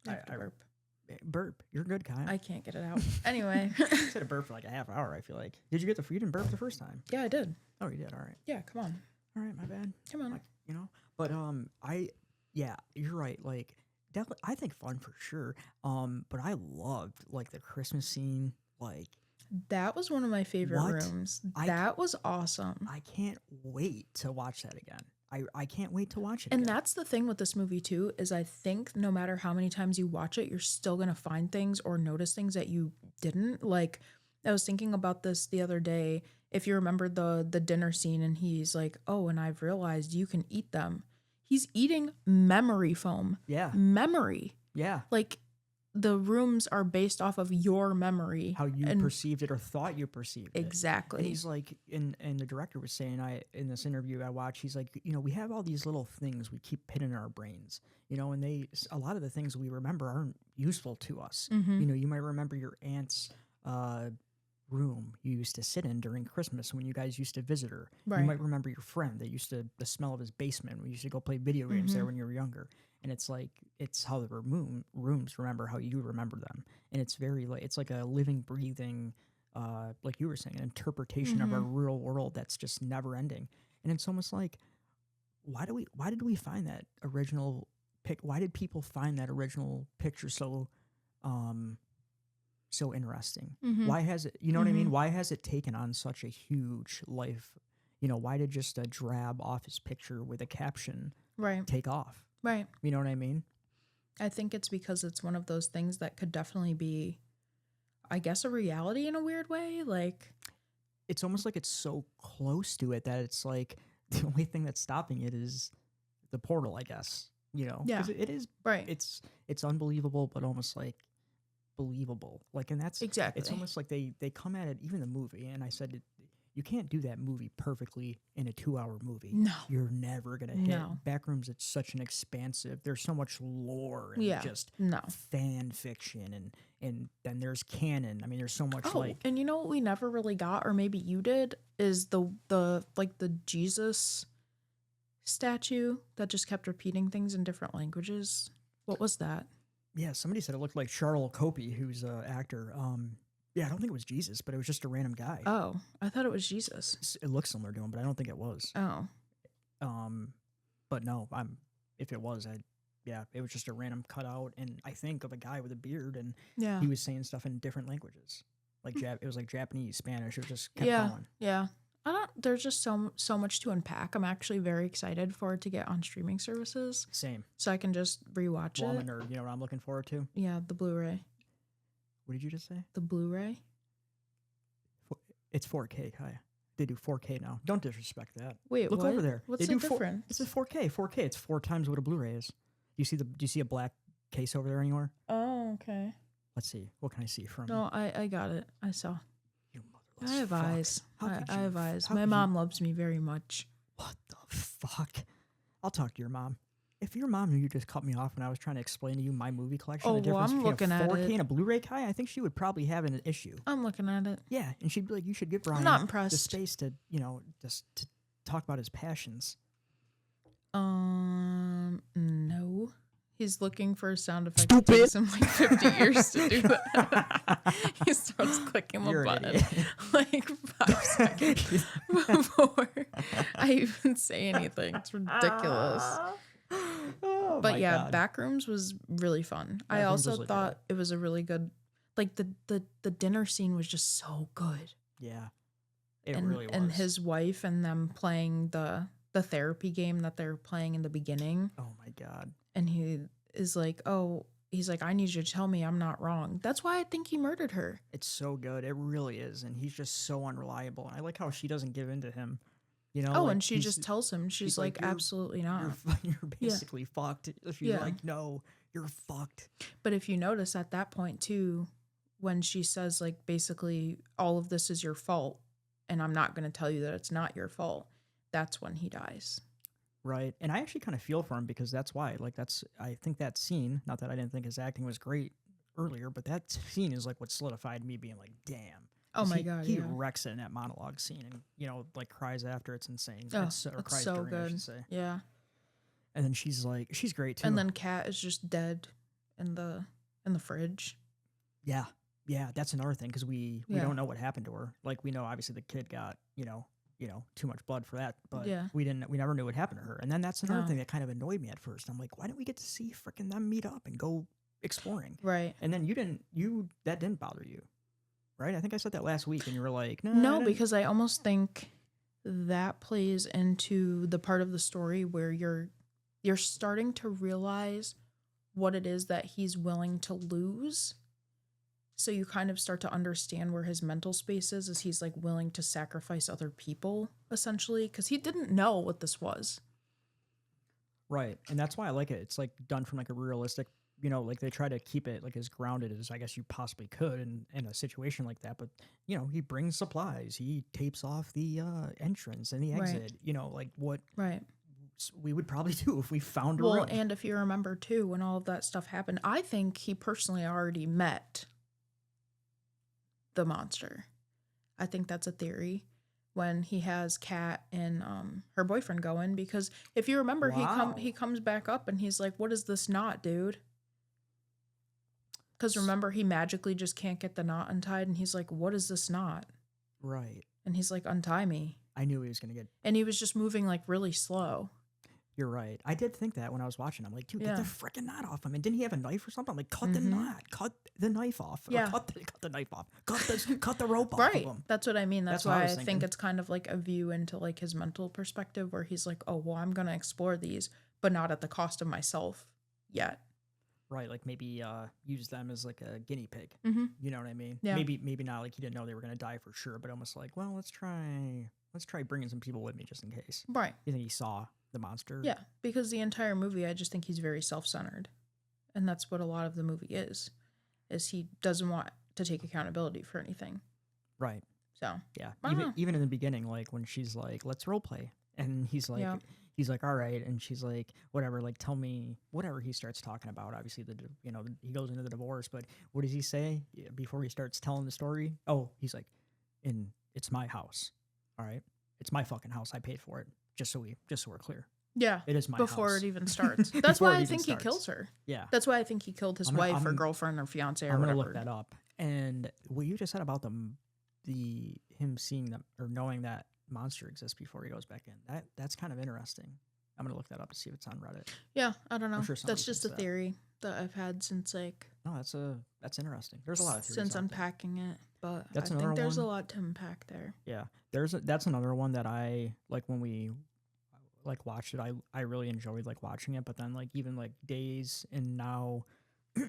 I have to burp. Burp. You're good, Kiah. I can't get it out. Anyway. I said a burp for like a half hour, I feel like. Did you get you didn't burp the first time? Yeah, I did. Oh, you did. All right. Yeah, come on. All right, my bad. Come on. Like, but yeah, you're right. Like, definitely, I think fun for sure. But I loved like the Christmas scene. Like, That was one of my favorite What? rooms. I- That was awesome. I can't wait to watch that again. I can't wait to watch it. And again. that's the thing with this movie too, is I think no matter how many times you watch it, you're still gonna find things or notice things that you didn't. Like, I was thinking about this the other day. If you remember the dinner scene and he's like, oh, and I've realized you can eat them. He's eating memory foam. Yeah, Memory. yeah. Like, the rooms are based off of your memory. How you and perceived it or thought you perceived it. exactly. And he's like, and the director was saying, in this interview I watched, he's like, we have all these little things we keep hidden in our brains, and a lot of the things we remember aren't useful to us. Mhm. You might remember your aunt's room you used to sit in during Christmas when you guys used to visit her. Right. You might remember your friend that the smell of his basement. We used to go play video games there when you were younger. And it's like, it's how the rooms remember how you remember them. And it's very like, it's like a living, breathing, like you were saying, an interpretation of our real world that's just never ending. And it's almost like, why did we find that original why did people find that original picture so interesting? Why has it, you know what I mean? Why has it taken on such a huge life? Why did just a drab office picture with a caption Right. take off? Right. You know what I mean? I think it's because it's one of those things that could definitely be, I guess, a reality in a weird way. Like, It's almost like it's so close to it that it's like the only thing that's stopping it is the portal, I guess. Yeah. 'Cause it is right. it's unbelievable, but almost like believable. Like, and that's Exactly. It's almost like they come at it, even the movie. And I said, you can't do that movie perfectly in a 2-hour movie. No. You're never gonna hit. No. Backrooms, it's such an expansive. There's so much lore and Yeah. just No. fan fiction, and then there's canon. I mean, there's so much Oh, like and you know what we never really got, or maybe you did, is the Jesus statue that just kept repeating things in different languages. What was that? yeah. Somebody said it looked like Charles Copey, who's an actor. Yeah, I don't think it was Jesus, but it was just a random guy. Oh, I thought it was Jesus. It looks similar to him, but I don't think it was. Oh, But no, if it was, Yeah, it was just a random cutout, and I think of a guy with a beard, and Yeah. he was saying stuff in different languages, like it was like Japanese, Spanish. It just kept Yeah. going. Yeah. I don't. There's just so much to unpack. I'm actually very excited for it to get on streaming services, Same. so I can just rewatch Well, I'm a it. nerd. You know what I'm looking forward to? Yeah, the Blu-ray. What did you just say? The Blu-ray. It's 4K, Kiah. They do 4K now. Don't disrespect that. Wait, Look what? over there. What's They the do difference? It's a 4K. 4K. It's 4 times what a Blu-ray is. Do you see a black case over there anywhere? Oh, okay. Let's see. What can I see from? No, I got it. I saw. You I motherless have fuck. eyes. How I could have you- eyes. how My could you- mom loves me very much. What the fuck? I'll talk to your mom. If your mom knew you just cut me off when I was trying to explain to you my movie collection, Oh, the well, difference I'm between looking a at 4K it. and a Blu-ray, Kai, I think she would probably have an issue. I'm looking at it. Yeah, and she'd be like, you should give Bryan not the impressed. space to, just to talk about his passions. No. He's looking for a sound effect. Stupid. It takes him like 50 years to do that. He starts clicking the You're an button idiot. like 5 seconds before I even say anything. It's ridiculous. Oh, But my yeah, God. Backrooms was really fun. I Backrooms also was legit. thought it was a really good, like the dinner scene was just so good. Yeah, it and really was. and his wife and them playing the therapy game that they're playing in the beginning. Oh my God. And he is like, oh, he's like, I need you to tell me I'm not wrong. That's why I think he murdered her. It's so good. It really is. And he's just so unreliable. And I like how she doesn't give in to him. Oh, like, and she he's- just tells him, she's like, "You're- absolutely not. You're basically fucked. She's Yeah. like, no, you're fucked. But if you notice at that point too, when she says like basically all of this is your fault and I'm not going to tell you that it's not your fault, that's when he dies. Right. And I actually kind of feel for him because that's why. I think that scene, not that I didn't think his acting was great earlier, but that scene is like what solidified me being like, damn. Oh 'Cause my he, God, He yeah. wrecks it in that monologue scene and, like cries after. It's insane. Oh, Or it's cries so during, I good. should say. Yeah. And then she's great too. And then Kat is just dead in the fridge. Yeah. Yeah, that's another thing because we Yeah. don't know what happened to her. Like we know obviously the kid got, too much blood for that, but Yeah. we never knew what happened to her. And then that's another No. thing that kind of annoyed me at first. I'm like, why didn't we get to see freaking them meet up and go exploring? Right. And then that didn't bother you, right? I think I said that last week and you were like, no, No, because I almost think that plays into the part of the story where you're starting to realize what it is that he's willing to lose. So you kind of start to understand where his mental space is as he's like willing to sacrifice other people essentially because he didn't know what this was. Right. And that's why I like it. It's like done from like a realistic, like they try to keep it like as grounded as I guess you possibly could in a situation like that. But, he brings supplies. He tapes off the entrance and the Right. exit, like what Right. we would probably do if we found a Well, room. and if you remember too, when all of that stuff happened, I think he personally already met the monster. I think that's a theory when he has Kat and her boyfriend going because if you remember, Wow. he comes back up and he's like, "What is this knot, dude?" Because remember, he magically just can't get the knot untied, and he's like, "What is this knot?" Right. And he's like, "Untie me." I knew he was going to get. And he was just moving like really slow. You're right. I did think that when I was watching. I'm like, dude, Yeah. get the freaking knot off him. And didn't he have a knife or something? I'm like, cut the Mhm. knot. Cut the knife off. Or Yeah. cut the knife off. Cut the rope off Right. of him. That's what I mean. That's That's what I why was I think thinking. it's kind of like a view into like his mental perspective where he's like, oh, well, I'm going to explore these, but not at the cost of myself yet. Right. Like maybe use them as like a guinea pig. Mm-hmm. You know what I mean? Yeah. Maybe not like he didn't know they were going to die for sure, but almost like, well, let's try bringing some people with me just in case. Right. You think he saw the monster? Yeah. Because the entire movie, I just think he's very self-centered. And that's what a lot of the movie is he doesn't want to take accountability for anything. Right. So, Yeah. I don't know. Even in the beginning, like when she's like, let's role play. And he's like, Yeah. all right. And she's like, whatever, like tell me whatever he starts talking about. Obviously he goes into the divorce, but what does he say before he starts telling the story? Oh, he's like, it's my house. All right. It's my fucking house. I paid for it. Just so we're clear. yeah. It is my Before house. it even starts. That's Before why it I even think starts. he kills her. Yeah. That's why I think he killed his wife or I'm- girlfriend or fiance or I'm whatever. gonna look that up. And what you just said about him seeing them or knowing that monster exists before he goes back in, that's kind of interesting. I'm gonna look that up to see if it's on Reddit. Yeah, I don't know. sure somebody That's just a thinks that. theory that I've had since like No, that's interesting. There's a lot of theories since out there. unpacking it, but That's I another think there's a one. lot to unpack there. Yeah, that's another one that I like when we like watched it. I really enjoyed like watching it, but then like even like days and now, I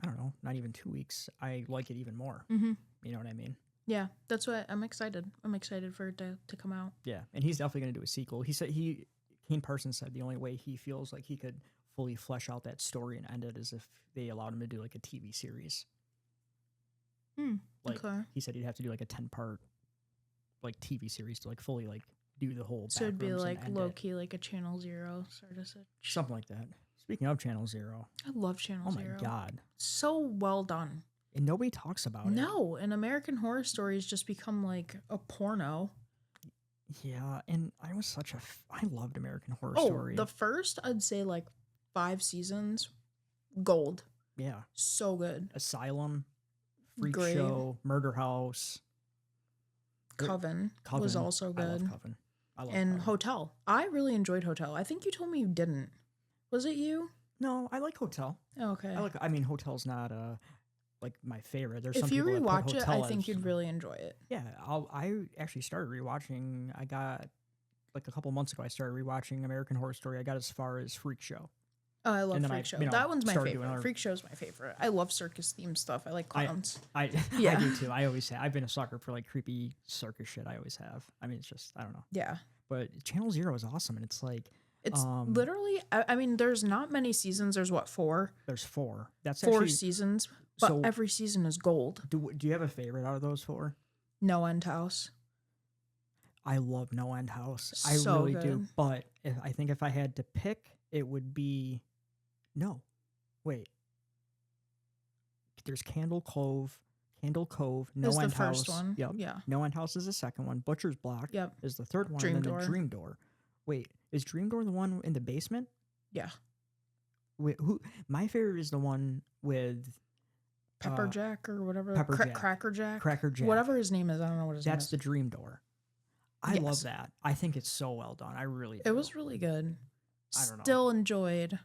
don't know, not even 2 weeks, I like it even more. Mm-hmm. You know what I mean? Yeah, that's why I'm excited. I'm excited for it to come out. Yeah, and he's definitely gonna do a sequel. He said Kane Parsons said the only way he feels like he could fully flesh out that story and end it is if they allowed him to do like a TV series. Like Okay. he said he'd have to do like a 10-part like TV series to like fully like do the whole. So it'd be Backrooms and like end low it. key, like a Channel Zero sort of. Something like that. Speaking of Channel Zero, I love Channel oh Zero. my god, So well done. and nobody talks about it. No, and American Horror Stories just become like a porno. Yeah, and I was such a I loved American Horror Oh, Story. the first I'd say like 5 seasons, gold. Yeah, So good. Asylum, Freak Great. Show, Murder House. Coven, Coven was also I love good. Coven. I love And Coven. Hotel. I really enjoyed Hotel. I think you told me you didn't. Was it you? No, I like Hotel. Oh, okay. I mean, Hotel's not like my favorite. There's If some you people that put rewatch it, Hotel I think as- you'd really enjoy it. Yeah, I actually started rewatching. I got like a couple months ago. I started rewatching American Horror Story. I got as far as Freak Show. Oh, I love And then Freak I, Show. you know, That one's my started doing favorite. other- Freak Show's my favorite. I love circus themed stuff. I like clowns. I Yeah. do too. I always say I've been a sucker for like creepy circus shit. I always have. I mean, it's just I don't know. Yeah. But Channel Zero is awesome, and it's like It's literally, I mean, there's not many seasons. There's what, 4? there's 4. That's 4 actually. seasons, but so every season is gold. do you have a favorite out of those 4? No End House. I love No End House. So I really do. good. But I think if I had to pick, it would be no. Wait. There's Candle Cove, No Is the End House. first one. Yep. Yeah. No End House is the second one. Butcher's Block Yep. is the third one. Dream and then Door. the Dream Door. Wait, is Dream Door the one in the basement? Yeah. Wait, who? My favorite is the one with Pepper Jack or whatever. Pepper Jack. Cracker Jack. Cracker Jack. Whatever his name is. I don't know what his name That's is. the Dream Door. I love Yes. that. I think it's so well done. I really do. It was really good. I don't know. Still enjoyed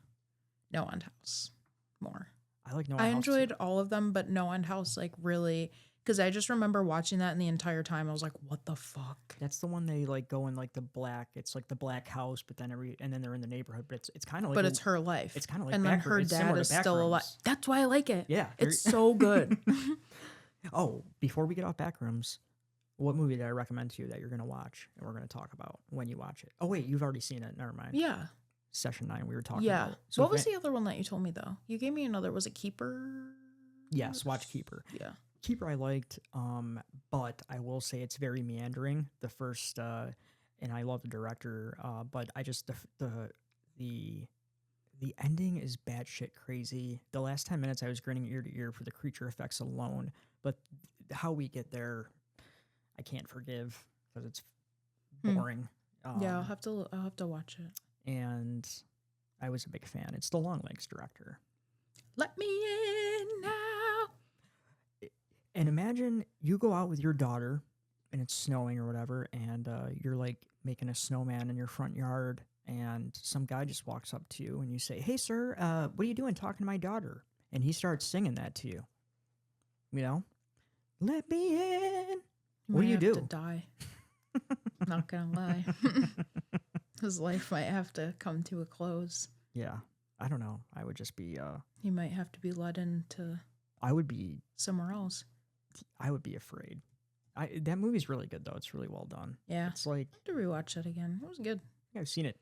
No End House more. I like No I End House too. enjoyed all of them, but No End House, like, really, because I just remember watching that, and the entire time I was like, what the fuck? That's the one they like go in like the black. It's like the black house, but then and then they're in the neighborhood. But it's kind of like But it's her life. It's kind of like and then her It's similar dad to is still alive. Backrooms. That's why I like it. Yeah, It's so good. Oh, before we get off Backrooms, what movie did I recommend to you that you're gonna watch and we're gonna talk about when you watch it? Oh wait, you've already seen it. Never mind. Yeah. Session 9 we were talking Yeah. about. So What if was it- the other one that you told me, though? You gave me another. Was it Keeper? Yes, watch Keeper. Yeah. Keeper I liked, but I will say it's very meandering. The first, and I love the director, but I just the ending is batshit crazy. The last 10 minutes I was grinning ear to ear for the creature effects alone, but how we get there, I can't forgive because it's boring. Yeah, I'll have to watch it. And I was a big fan. It's the Longlegs director. Let me in now. And imagine you go out with your daughter and it's snowing or whatever, and you're like making a snowman in your front yard, and some guy just walks up to you and you say, "Hey, sir, what are you doing talking to my daughter?" And he starts singing that to you. You know? Let me in. What do Might you have do? To die. Not gonna lie. His life might have to come to a close. Yeah. I don't know. I would just be, He might have to be led into I would be afraid. That movie's really good, though. It's really well done. Yeah. It's like, I have to rewatch that again. It was good. I've seen it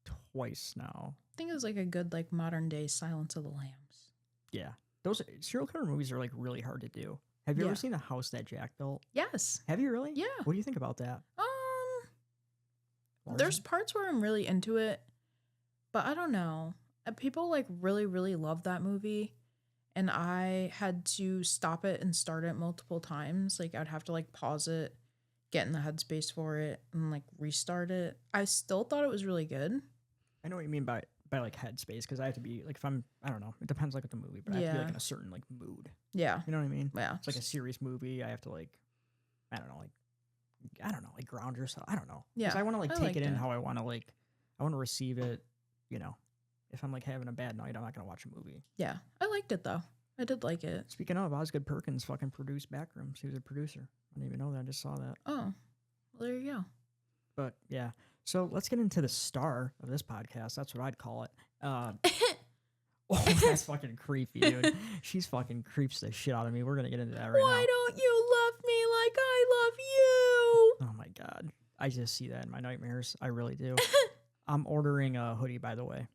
twice now. I think it was like a good, like, modern day Silence of the Lambs. Yeah. Those serial killer movies are like really hard to do. Have you Yeah. ever seen The House That Jack Built? Yes. Have you really? Yeah. What do you think about that? There's parts where I'm really into it, but I don't know. People like really, really love that movie, and I had to stop it and start it multiple times. Like I'd have to like pause it, get in the headspace for it, and like restart it. I still thought it was really good. I know what you mean by like headspace, because I have to be like, if I don't know, it depends like with the movie, but I have to be like Yeah. in a certain like mood. Yeah. You know what I mean? Yeah. It's like a serious movie. I have to like, I don't know, like I don't know, like ground yourself. I don't know. Yeah, I want to like I take liked it in it. how I want to like. I want to receive it. You know, if I'm like having a bad night, I'm not gonna watch a movie. Yeah, I liked it though. I did like it. Speaking of, Osgood Perkins fucking produced Backrooms. He was a producer. I didn't even know that. I just saw that. Oh, well, there you go. But yeah, so let's get into the star of this podcast. That's what I'd call it. Oh, that's fucking creepy, dude. She's fucking creeps the shit out of me. We're gonna get into that right now. Why don't you love me like I love you? Oh my god, I just see that in my nightmares. I really do. I'm ordering a hoodie, by the way.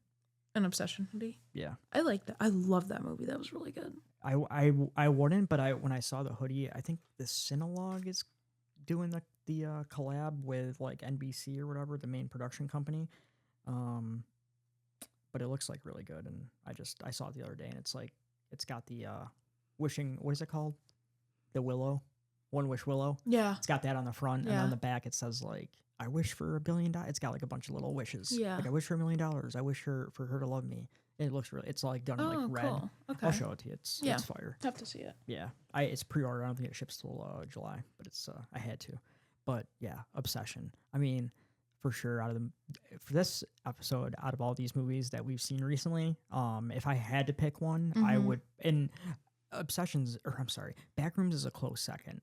An Obsession hoodie. Yeah, I liked that. I love that movie. That was really good. I wouldn't, but when I saw the hoodie, I think the Cinelogue is doing the collab with like NBC or whatever, the main production company. But it looks like really good, and I saw it the other day, and it's got the wishing, what is it called? The willow, One Wish Willow. Yeah. It's got that on the front, and Yeah. on the back it says like, I wish for $1 billion. It's got like a bunch of little wishes. Yeah. Like I wish for $1 million. I wish for her to love me. It looks really. It's like done in like red. Cool. Okay. I'll show it to you. It's fire. Have to see it. Yeah, it's pre-order. I don't think it ships till July, but it's I had to. But yeah, Obsession. I mean, for sure, for this episode, out of all these movies that we've seen recently, if I had to pick one, I would. And Backrooms is a close second.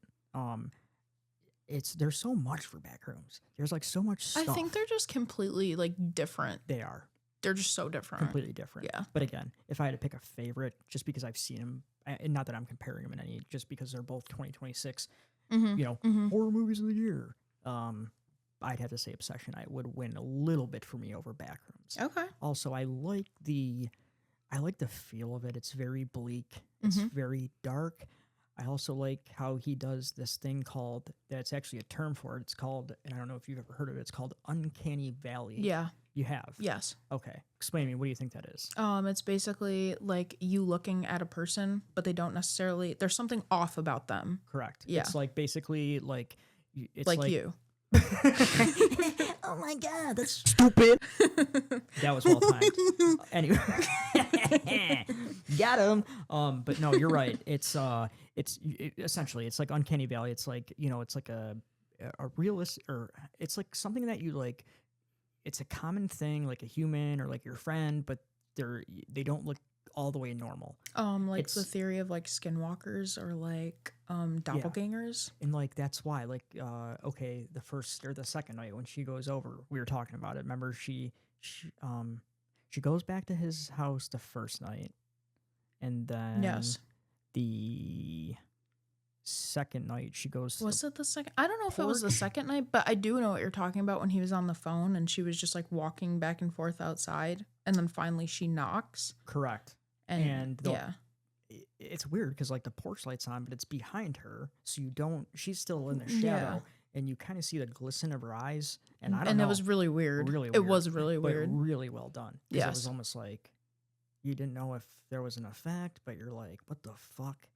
There's so much for Backrooms. There's like so much stuff. I think they're just completely like different. They are. They're just so different. Completely different. Yeah. But again, if I had to pick a favorite, just because I've seen them, and not that I'm comparing them in any, just because they're both 2026, horror movies of the year, I'd have to say Obsession. I would win a little bit for me over Backrooms. Okay. Also, I like the feel of it. It's very bleak. It's very dark. I also like how he does this thing called, that's actually a term for it. It's called, and I don't know if you've ever heard of it, it's called Uncanny Valley. Yeah. You have? Yes. Okay. Explain to me, what do you think that is? It's basically like you looking at a person, but they don't necessarily, there's something off about them. Correct. Yeah. It's like basically like, it's like you. Oh my God, that's stupid. That was well timed. Anyway, got him. But no, you're right. It's essentially, it's like Uncanny Valley. It's like, it's like a realist, or it's like something that you like. It's a common thing, like a human or like your friend, but they don't look all the way normal. Like It's- the theory of like skinwalkers or like doppelgangers. And like that's why, like, okay, the first or the second night when she goes over, we were talking about it. Remember, she goes back to his house the first night, and then Yes. the second night she goes. Was it the second? I don't know if it was the porch? second night, but I do know what you're talking about when he was on the phone and she was just like walking back and forth outside, and then finally she knocks. Correct. And yeah. It's weird because like the porch light's on, but it's behind her, so she's still in the shadow, Yeah. and you kind of see the glisten of her eyes. And I don't know. It was really weird. Really It weird, was really but weird. really well done. 'Cause it was Yes. almost like you didn't know if there was an effect, but you're like, what the fuck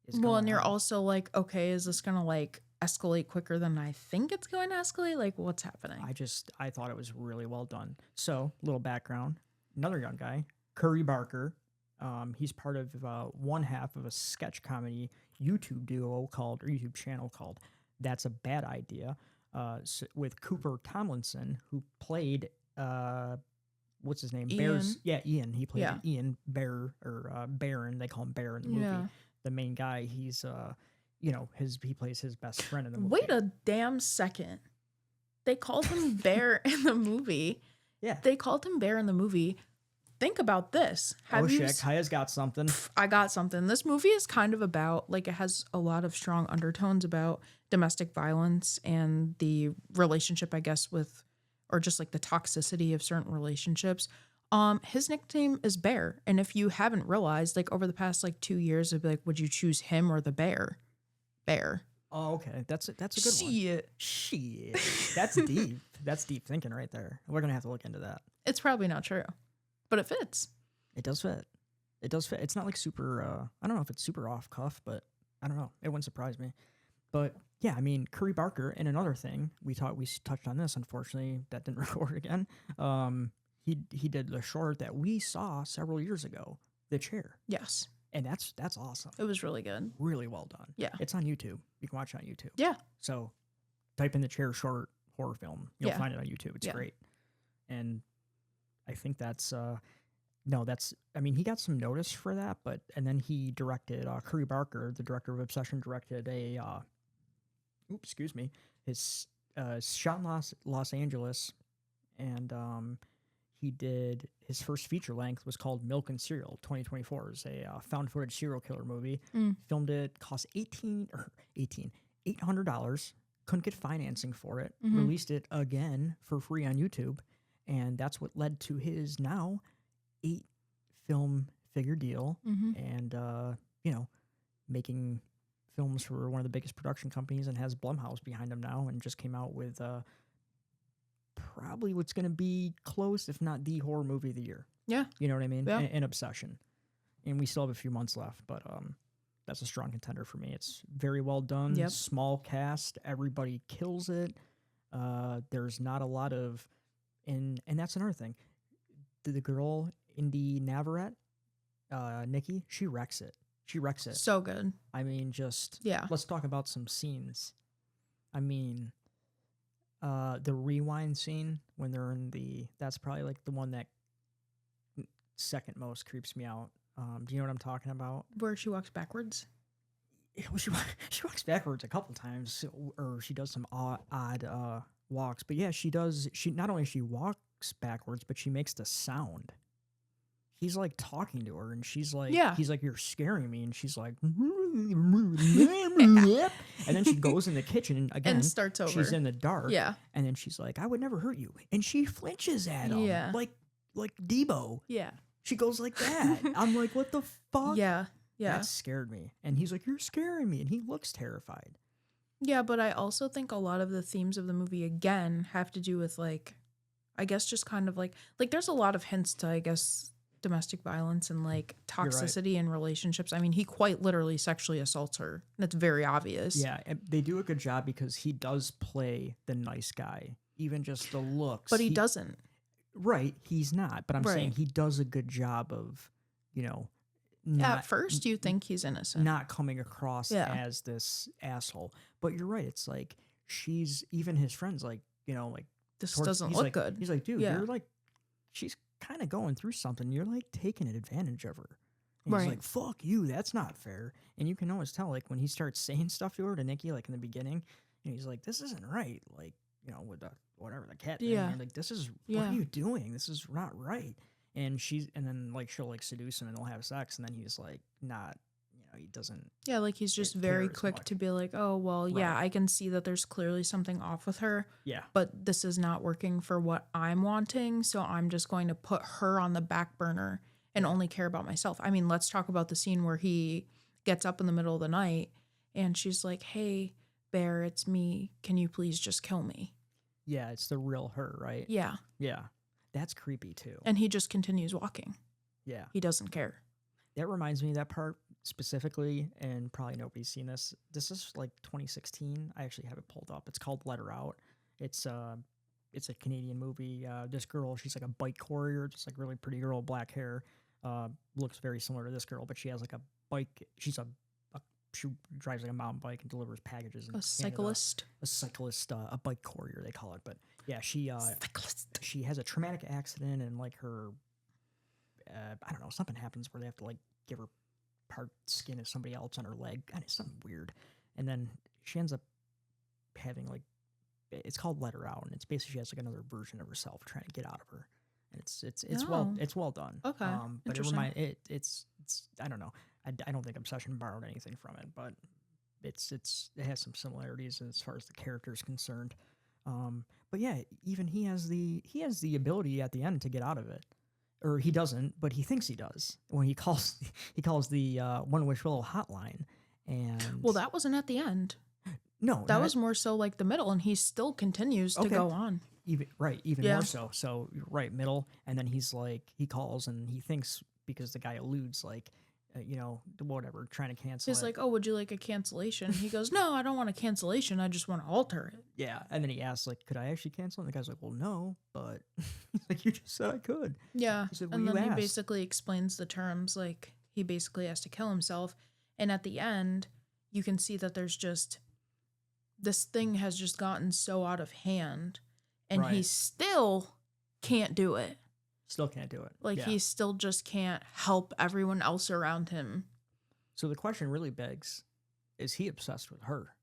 is Well, going and you're on? also like, okay, is this gonna like escalate quicker than I think it's going to escalate? Like, what's happening? I thought it was really well done. So, little background: another young guy, Curry Barker. He's part of one half of a sketch comedy YouTube channel called That's a Bad Idea, with Cooper Tomlinson, who played what's his name? Ian. Ian. He played Yeah. Ian Bear, or Baron. They call him Bear in the movie. Yeah. The main guy. He's he plays his best friend in the movie. Wait a damn second. They called him Bear in the movie. Yeah. They called him Bear in the movie. Think about this. Kiah's got something. I got something. This movie is kind of about, like, it has a lot of strong undertones about domestic violence and the relationship, I guess, with, or just like the toxicity of certain relationships. His nickname is Bear. And if you haven't realized, like, over the past like 2 years, it'd be like, would you choose him or the bear? Bear. Oh, okay. That's a good one. Shit. That's deep. That's deep thinking right there. We're gonna have to look into that. It's probably not true, but it fits. It does fit. It does fit. It's not like super. I don't know if it's super off cuff, but I don't know. It wouldn't surprise me. But yeah, I mean, Curry Barker. And another thing we touched on this. Unfortunately, that didn't record again. He did the short that we saw several years ago, The Chair, Yes. and that's awesome. It was really good. Really well done. Yeah. It's on YouTube. You can watch it on YouTube. Yeah. So type in the chair short horror film. You'll Yeah. find it on YouTube. It's Yeah. great. And I think that's no, that's I mean, he got some notice for that, but and then he directed Curry Barker, the director of Obsession, directed a excuse me, his shot in Los Angeles, and he did his first feature length was called Milk and Cereal 2024. It's a found footage serial killer movie. Filmed it, cost $800. Couldn't get financing for it. Released it again for free on YouTube, and that's what led to his now 8-film figure deal, and making films for one of the biggest production companies, and has Blumhouse behind him now, and just came out with probably what's going to be close, if not the horror movie of the year. Yeah. You know what I mean? Yeah. In Obsession. And we still have a few months left, but that's a strong contender for me. It's very well done. Yep. Small cast. Everybody kills it. There's not a lot of... And that's another thing. The girl, Indy Navarrete, Nikki, she wrecks it. She wrecks it. So good. I mean, just... Yeah. Let's talk about some scenes. I mean... the rewind scene when they're in the... That's probably like the one that second most creeps me out. Do you know what I'm talking about? Where she walks backwards? Well, she walks backwards a couple times, or she does some odd walks. But yeah, she does. She not only she walks backwards, but she makes the sound. He's like talking to her, and she's like, Yeah. He's like, you're scaring me, and she's like, and then she goes in the kitchen, and again, And starts over. She's in the dark, Yeah. and then she's like, I would never hurt you, and she flinches at him, Yeah. like Debo. Yeah. She goes like that. I'm like, what the fuck? Yeah. Yeah. That scared me. And he's like, you're scaring me. And he looks terrified. Yeah, but I also think a lot of the themes of the movie, again, have to do with, like, I guess just kind of like there's a lot of hints to, I guess, domestic violence and, like, toxicity in relationships. I mean, he quite literally sexually assaults her. That's very obvious. Yeah, and they do a good job because he does play the nice guy. Even just the looks. But he doesn't. Right, he's not. But I'm saying Right. he does a good job of, At first, you think he's innocent. not coming across as this asshole. But you're right. It's like even his friends, like, This towards- doesn't he's look like, good. He's like, dude, Yeah. you're like, she's kind of going through something. You're like taking advantage of her. And he's Right. like, fuck you. That's not fair. And you can always tell, like, when he starts saying stuff to her, to Nikki, like in the beginning, and he's like, this isn't right. Like, with the cat thing. Yeah. And like, what Yeah. are you doing? This is not right. And then like she'll like seduce him and they'll have sex, and then he's like not, he doesn't. Yeah, like he's just care very as quick much. to be like, oh, well, yeah, Right. I can see that there's clearly something off with her, Yeah. but this is not working for what I'm wanting, so I'm just going to put her on the back burner and only care about myself. I mean, let's talk about the scene where he gets up in the middle of the night and she's like, hey, Bear, it's me. Can you please just kill me? Yeah, it's the real her, right? Yeah. Yeah. That's creepy too. And he just continues walking. Yeah. He doesn't care. That reminds me of that part specifically, and probably nobody's seen this. This is like 2016. I actually have it pulled up. It's called Let Her Out. It's a Canadian movie. This girl, she's like a bike courier, just like really pretty girl, black hair. Looks very similar to this girl, but she has like a bike. She drives like a mountain bike and delivers packages. In A cyclist. A cyclist, a bike courier, they call it. But yeah, she has a traumatic accident, and like her, I don't know, something happens where they have to like give her part skin of somebody else on her leg. God, it's something weird. And then she ends up having like, it's called Let Her Out, and it's basically she has like another version of herself trying to get out of her. And it's well done. Okay. But Interesting. it's I don't know. I don't think Obsession borrowed anything from it, but it has some similarities as far as the character is concerned. But yeah, even he has the ability at the end to get out of it, or he doesn't, but he thinks he does when he calls the One Wish Willow hotline. And Well, that wasn't at the end. no, That was more so like the middle, and he still continues to Okay. go on. even Yeah. more so. So you're right, middle, and then he's like, he calls and he thinks, because the guy alludes like, whatever, trying to cancel He's it. like, oh, would you like a cancellation? He goes, no, I don't want a cancellation. I just want to alter it. Yeah, and then he asks, like, could I actually cancel? And the guy's like, well, no, but he's like, you just said I could. Yeah. He said, well, And you then he asked. basically explains the terms, like he basically has to kill himself. And at the end, you can see that there's just this thing has just gotten so out of hand, and he Right. still can't do it. Still can't do it. Like, Yeah. he still just can't help everyone else around him. So the question really begs, is he obsessed with her?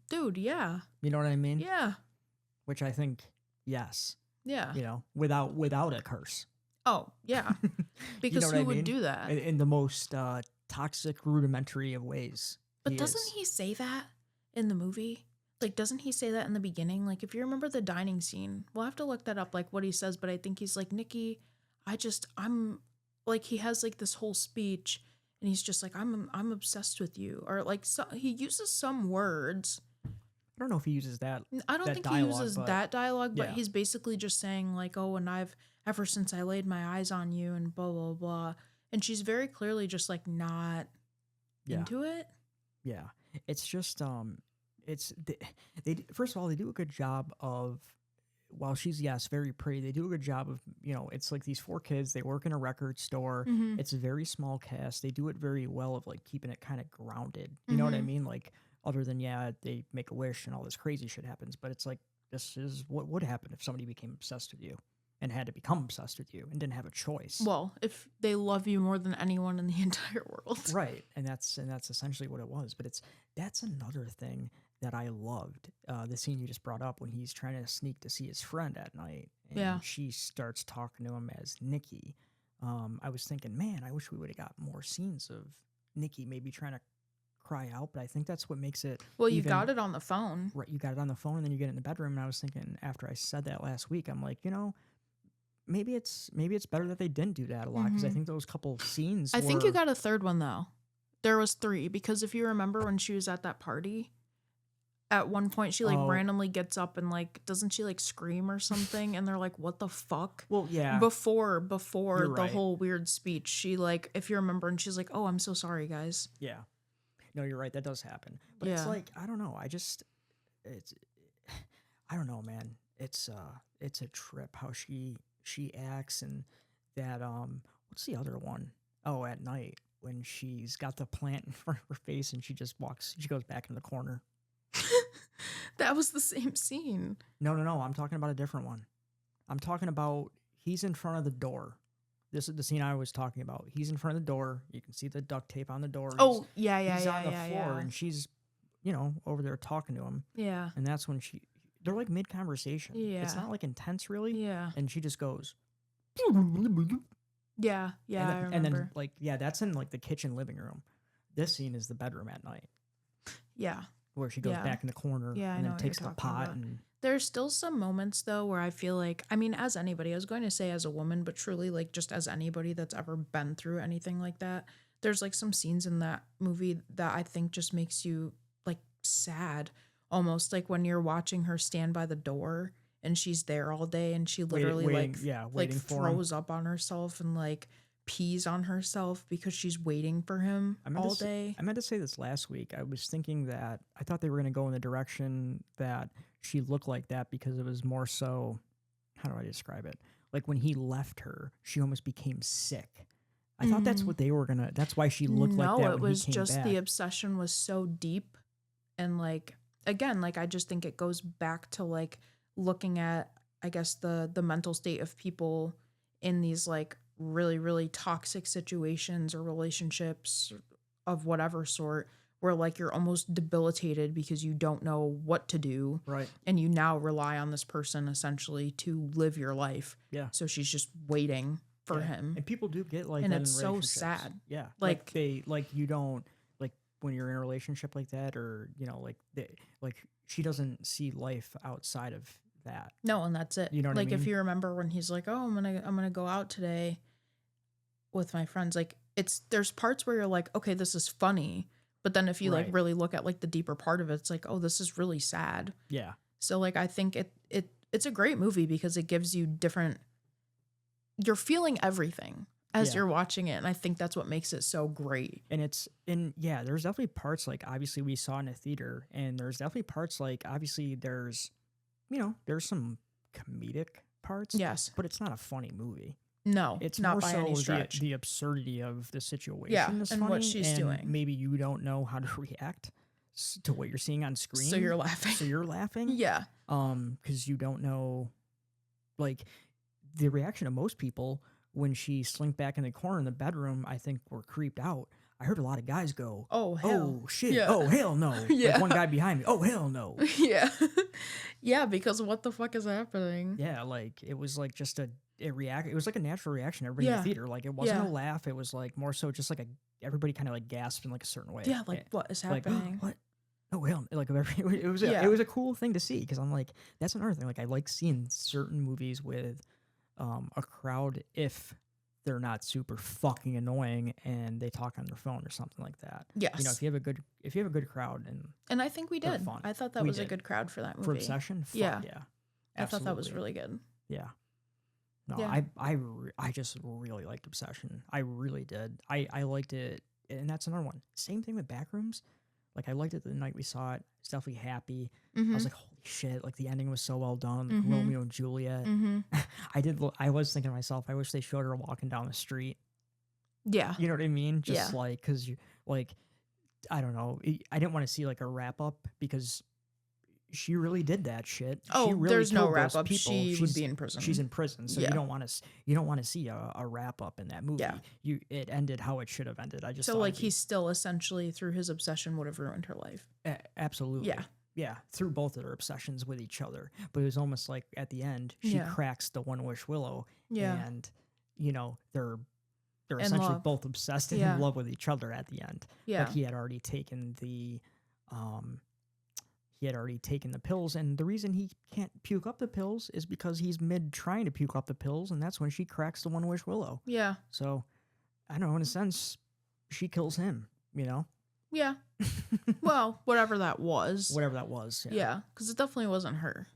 Dude, yeah. You know what I mean? Yeah. Which I think, yes. Yeah. You know, without a curse. Oh, yeah. Because what who I would mean? do that? In the most toxic, rudimentary of ways. But doesn't he say that in the movie? Like, doesn't he say that in the beginning? Like, if you remember the dining scene, we'll have to look that up, like, what he says, but I think he's like, Nikki, I'm, like, he has, like, this whole speech, and he's just like, I'm obsessed with you. Or, like, so, he uses some words. I don't know if he uses that. I don't think dialogue, he uses but that dialogue, but yeah. he's basically just saying, like, oh, and ever since I laid my eyes on you, and blah, blah, blah. And she's very clearly just, like, not into it. Yeah. It's just, it's, they first of all, they do a good job of, while she's, yes, very pretty, they do a good job of, you know, it's like these 4 kids, they work in a record store. Mm-hmm. It's a very small cast. They do it very well of, like, keeping it kind of grounded. You know what I mean? Like, other than, yeah, they make a wish and all this crazy shit happens, but it's like, this is what would happen if somebody became obsessed with you and had to become obsessed with you and didn't have a choice. Well, if they love you more than anyone in the entire world. Right. And that's essentially what it was. But that's another thing that I loved. The scene you just brought up when he's trying to sneak to see his friend at night. And she starts talking to him as Nikki. I was thinking, man, I wish we would have got more scenes of Nikki maybe trying to cry out, but I think that's what makes it. Well, you got it on the phone. Right. You got it on the phone and then you get it in the bedroom. And I was thinking after I said that last week, I'm like, you know, maybe it's better that they didn't do that a lot because I think those couple scenes. I think you got a third one though. There was 3 because if you remember when she was at that party, at one point she like randomly gets up and like doesn't she like scream or something and they're like, what the fuck? Well, yeah. Before the whole weird speech, she like, if you remember, and she's like, oh, I'm so sorry, guys. Yeah. No, you're right. That does happen. But it's like, I don't know. I don't know, man. It's a trip how she acts and that what's the other one? Oh, at night when she's got the plant in front of her face and she goes back in the corner. That was the same scene. No. I'm talking about a different one. I'm talking about he's in front of the door. This is the scene I was talking about. He's in front of the door. You can see the duct tape on the door. Oh, He's on the floor and she's, you know, over there talking to him. Yeah. And that's when they're like mid conversation. Yeah. It's not like intense really. Yeah. And she just goes. Yeah. Yeah. I remember. And then like, yeah, that's in like the kitchen living room. This scene is the bedroom at night. Yeah. Where she goes back in the corner and then takes the pot and there's still some moments though where I feel like, I mean, as anybody, I was going to say as a woman, but truly like just as anybody that's ever been through anything like that, there's like some scenes in that movie that I think just makes you like sad, almost like when you're watching her stand by the door and she's there all day and she literally waiting throws up on herself and like pees on herself because she's waiting for him all day. I meant to say this last week. I was thinking that I thought they were going to go in the direction that she looked like that because it was more so, how do I describe it? Like when he left her, she almost became sick. I thought that's what they were going to, that's why she looked like that when he came back. No, it was just the obsession was so deep. And like, again, like I just think it goes back to like looking at, I guess, the mental state of people in these like really, really toxic situations or relationships of whatever sort where like you're almost debilitated because you don't know what to do. Right. And you now rely on this person essentially to live your life. Yeah. So she's just waiting for him. And people do get like and that it's in so relationships. sad. Yeah. Like you don't, like when you're in a relationship like that or, you know, like she doesn't see life outside of that. No, and that's it. You know what like I mean? If you remember when he's like, oh, I'm gonna go out today with my friends, like there's parts where you're like, okay, this is funny, but then if you like really look at like the deeper part of it, it's like, oh, this is really sad. Yeah. So like I think it's a great movie because it gives you you're feeling everything as you're watching it, and I think that's what makes it so great. And there's definitely parts like obviously we saw in a theater, and there's definitely parts like obviously there's some comedic parts. Yes. But it's not a funny movie. No, it's not more by so any stretch. The absurdity of the situation. Yeah, is and funny, what she's doing. Maybe you don't know how to react. to what you're seeing on screen. So you're laughing. So you're laughing. Yeah. Because you don't know, like, the reaction of most people when she slinked back in the corner in the bedroom, I think were creeped out. I heard a lot of guys go, "Oh hell, oh shit, yeah. oh hell no." Yeah. Like one guy behind me, "Oh hell no." Yeah. Yeah, because what the fuck is happening? Yeah, like it was like just a react. It was like a natural reaction. Everybody in Yeah. the theater, like it wasn't Yeah. a laugh. It was like more so just like everybody kind of like gasped in like a certain way. Yeah, like what is Like, happening? what? Oh hell! Like it was Yeah. it was a cool thing to see because I'm like, that's another thing. Like I like seeing certain movies with a crowd if they're not super fucking annoying and they talk on their phone or something like that. Yes. You know, if you have a good crowd and I think we they're did. fun. I thought that We was a did. good crowd for that movie. for Obsession, fuck Yeah. yeah. I thought that was Absolutely. really good. Yeah. No, Yeah. I just really liked Obsession. I really did. I liked it, and that's another one. Same thing with Backrooms. Like I liked it the night we saw it. I was definitely happy. I was like, holy shit! Like the ending was so well done. Like, Romeo and Juliet. I was thinking to myself, I wish they showed her walking down the street. Yeah. You know what I mean? Just Yeah. like because you like, I don't know. I didn't want to see like a wrap up because she really did that shit. She Oh, really there's no killed those wrap up. people. She would be in prison. She's in prison, so Yeah. you don't want to see a wrap up in that movie. Yeah. It ended how it should have ended. I just So thought like it'd be- he's still essentially through his obsession would have ruined her life. absolutely yeah through both of their obsessions with each other. But it was almost like at the end she Yeah. cracks the One Wish Willow, Yeah. and you know they're In essentially love. both obsessed and Yeah. in love with each other at the end. Yeah. But he had already taken the pills, and the reason he can't puke up the pills is because he's mid trying to puke up the pills, and that's when she cracks the One Wish Willow. Yeah. So I don't know, in a sense, she kills him, you know? Yeah. Well, whatever that was. Whatever that was. Yeah, because it definitely wasn't her.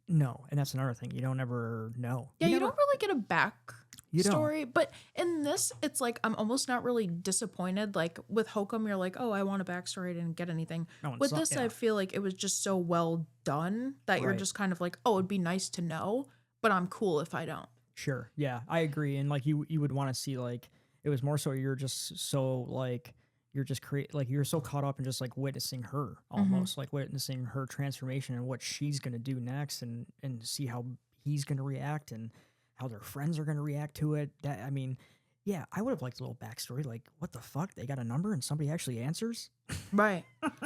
No, and that's another thing. You don't ever know. Yeah, you never- don't really get a back You don't. story. But in this, it's like I'm almost not really disappointed. Like with Hokum, you're like, oh, I want a backstory. I didn't get anything. No, it's With not- this, yeah. I feel like it was just so well done that you're Right. just kind of like, oh, it'd be nice to know, but I'm cool if I don't. Sure. Yeah, I agree. And like you would want to see like it was more so you're just so like you're just you're so caught up in just like witnessing her almost like witnessing her transformation and what she's gonna do next and see how he's gonna react and how their friends are gonna react to it. That I mean, yeah, I would have liked a little backstory. Like, what the fuck? They got a number and somebody actually answers. Right.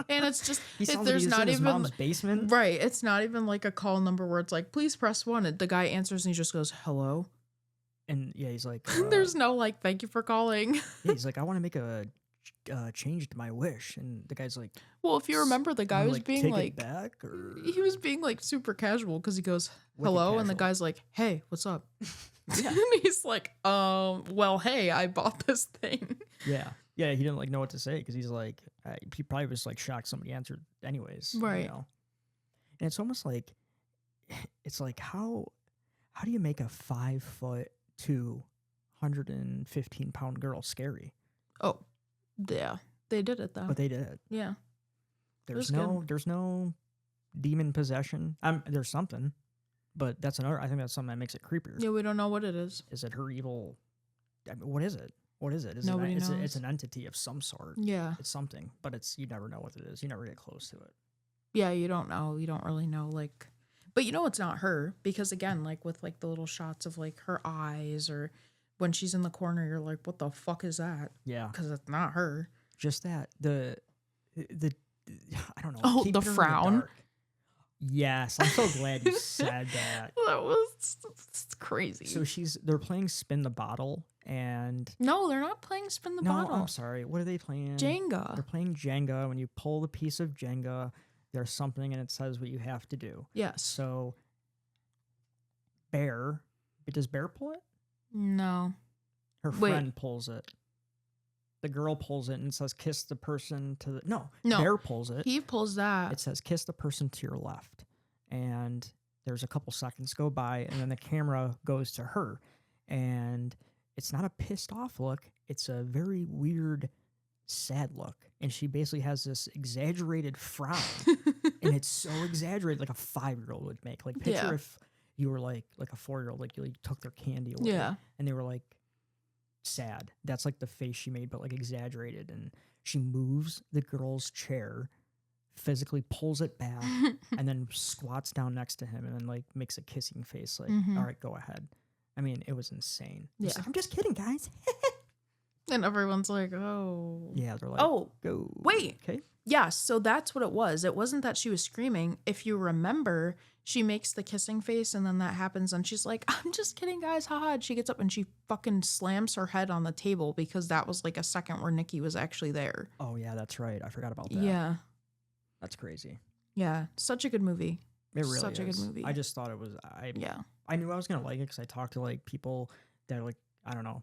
And it's just He sounds like there's he's not in his even mom's basement. right. It's not even like a call number where it's like, please press 1. And the guy answers and he just goes, hello. And yeah, he's like, There's no like, thank you for calling. yeah, he's like, I want to make a change to my wish, and the guy's like, Well, if you remember, the guy "You, was like, being take like, it back, or he was being like super casual because he goes, Wicked hello. And the casual. guy's like, hey, what's up? Yeah. And he's like, well, hey, I bought this thing. yeah, he didn't like know what to say because he's like, he probably was like shocked somebody answered anyways, Right. You know? And it's almost like, it's like how do you make a 5'2", 115-pound girl scary? Oh, yeah. They did it though. But they did it. Yeah. There's was there's no demon possession. There's something, but that's another. I think that's something that makes it creepier. Yeah, we don't know what it is. Is it her evil? I mean, what is it? What is it? Is Nobody it's knows. an entity of some sort. Yeah. It's something, but you never know what it is. You never get close to it. Yeah, you don't know. You don't really know, like, but you know it's not her because again, like with like the little shots of like her eyes or when she's in the corner, you're like, what the fuck is that? Yeah, Because it's not her. just that the I don't know. Oh, keeping the her in frown? dark. Yes, I'm so glad you said that. That was crazy. So they're playing Spin the Bottle, and No, they're not playing Spin the no, Bottle. I'm sorry. What are they playing? Jenga. They're playing Jenga. When you pull the piece of Jenga, there's something, and it says what you have to do. Yes. So, does Bear pull it? No. Her Wait. friend pulls it. The girl pulls it and it says kiss the person to the No. Bear pulls it. He pulls that. It says kiss the person to your left. And there's a couple seconds go by and then the camera goes to her. And it's not a pissed off look. It's a very weird, sad look. And she basically has this exaggerated frown. And it's so exaggerated, like a 5-year-old would make. Like picture Yeah. if you were like a 4-year-old, like you took their candy away. Yeah. And they were like sad. That's like the face she made, but like exaggerated. And She moves the girl's chair, physically pulls it back, and then squats down next to him and then like makes a kissing face like, all right, go ahead. I mean, it was insane. He's like, I'm just kidding, guys. And everyone's like, oh. Yeah, they're like, oh, go. Wait. Okay. Yeah, so that's what it was. It wasn't that she was screaming. If you remember, she makes the kissing face and then that happens and she's like, I'm just kidding, guys. Haha. And she gets up and she fucking slams her head on the table because that was like a second where Nikki was actually there. Oh, yeah, that's right. I forgot about that. Yeah. That's crazy. Yeah. Such a good movie. It really Such is. a good movie. I just thought it was, I knew I was going to like it because I talked to like people that are like, I don't know,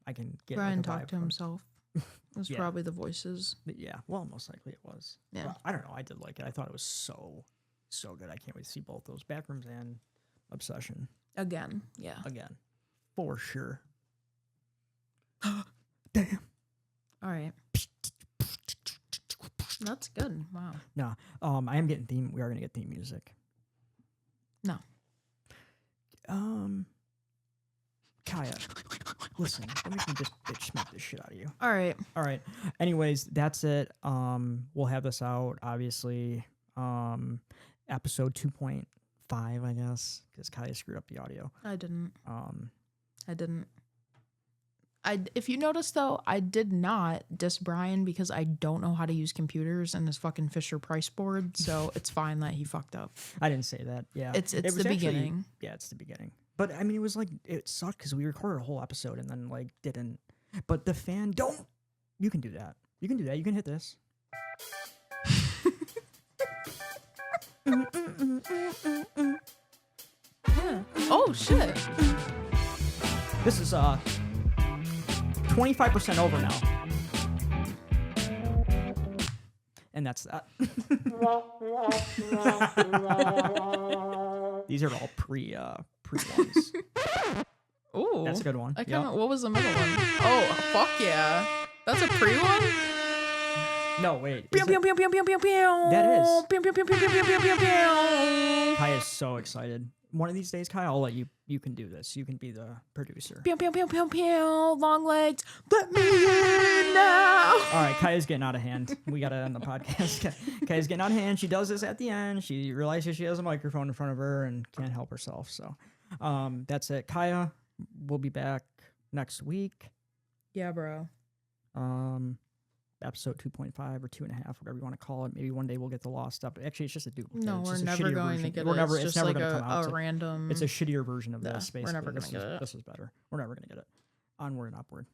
I can get Bryan like, a talked vibe to from. himself. It was probably the voices. Yeah, well, most likely it was. Yeah. But I don't know. I did like it. I thought it was so good. I can't wait to see both those, Backrooms and Obsession. Again. Yeah. Again. For sure. Damn. All right. That's good. Wow. No, I am getting theme. We are going to get theme music. No. Kiah, listen, let me just bitch smack this shit out of you. All right. All right. Anyways, that's it. We'll have this out, obviously. Episode 2.5, I guess, because Kiah screwed up the audio. I didn't. If you notice though, I did not diss Bryan because I don't know how to use computers and his fucking Fisher Price board, so it's fine that he fucked up. I didn't say that. Yeah, it's it was the beginning. Yeah, it's the beginning. But I mean, it was like it sucked because we recorded a whole episode and then like didn't. But the fan don't. You can do that. You can do that. You can hit this. Yeah. Oh shit. This is 25% over now. And that's that. These are all pre ones. Ooh. That's a good one. What was the middle one? Oh, fuck yeah. That's a pre one? No, wait. Pew, pew, pew, pew, pew, pew, pew. That is. Pew, pew, pew, pew, pew, pew, pew, pew, pew. Kai is so excited. One of these days, Kai, I'll let you can do this. You can be the producer. Pew, pew, pew, pew, pew. Long legs. Let me in now. All right, Kaya's getting out of hand. We got to end the podcast. Kaya's getting out of hand. She does this at the end. She realizes she has a microphone in front of her and can't help herself. So that's it. Kiah, we'll be back next week. Yeah, bro. Episode 2.5 or 2.5, whatever you want to call it. Maybe one day we'll get the lost stuff. Actually, it's just a duplicate. No, it's we're just never going to get it. It's just never like going to come out. a random. It's a shittier version of this. Basically, we're never going to get it. This is better. We're never going to get it. Onward and upward.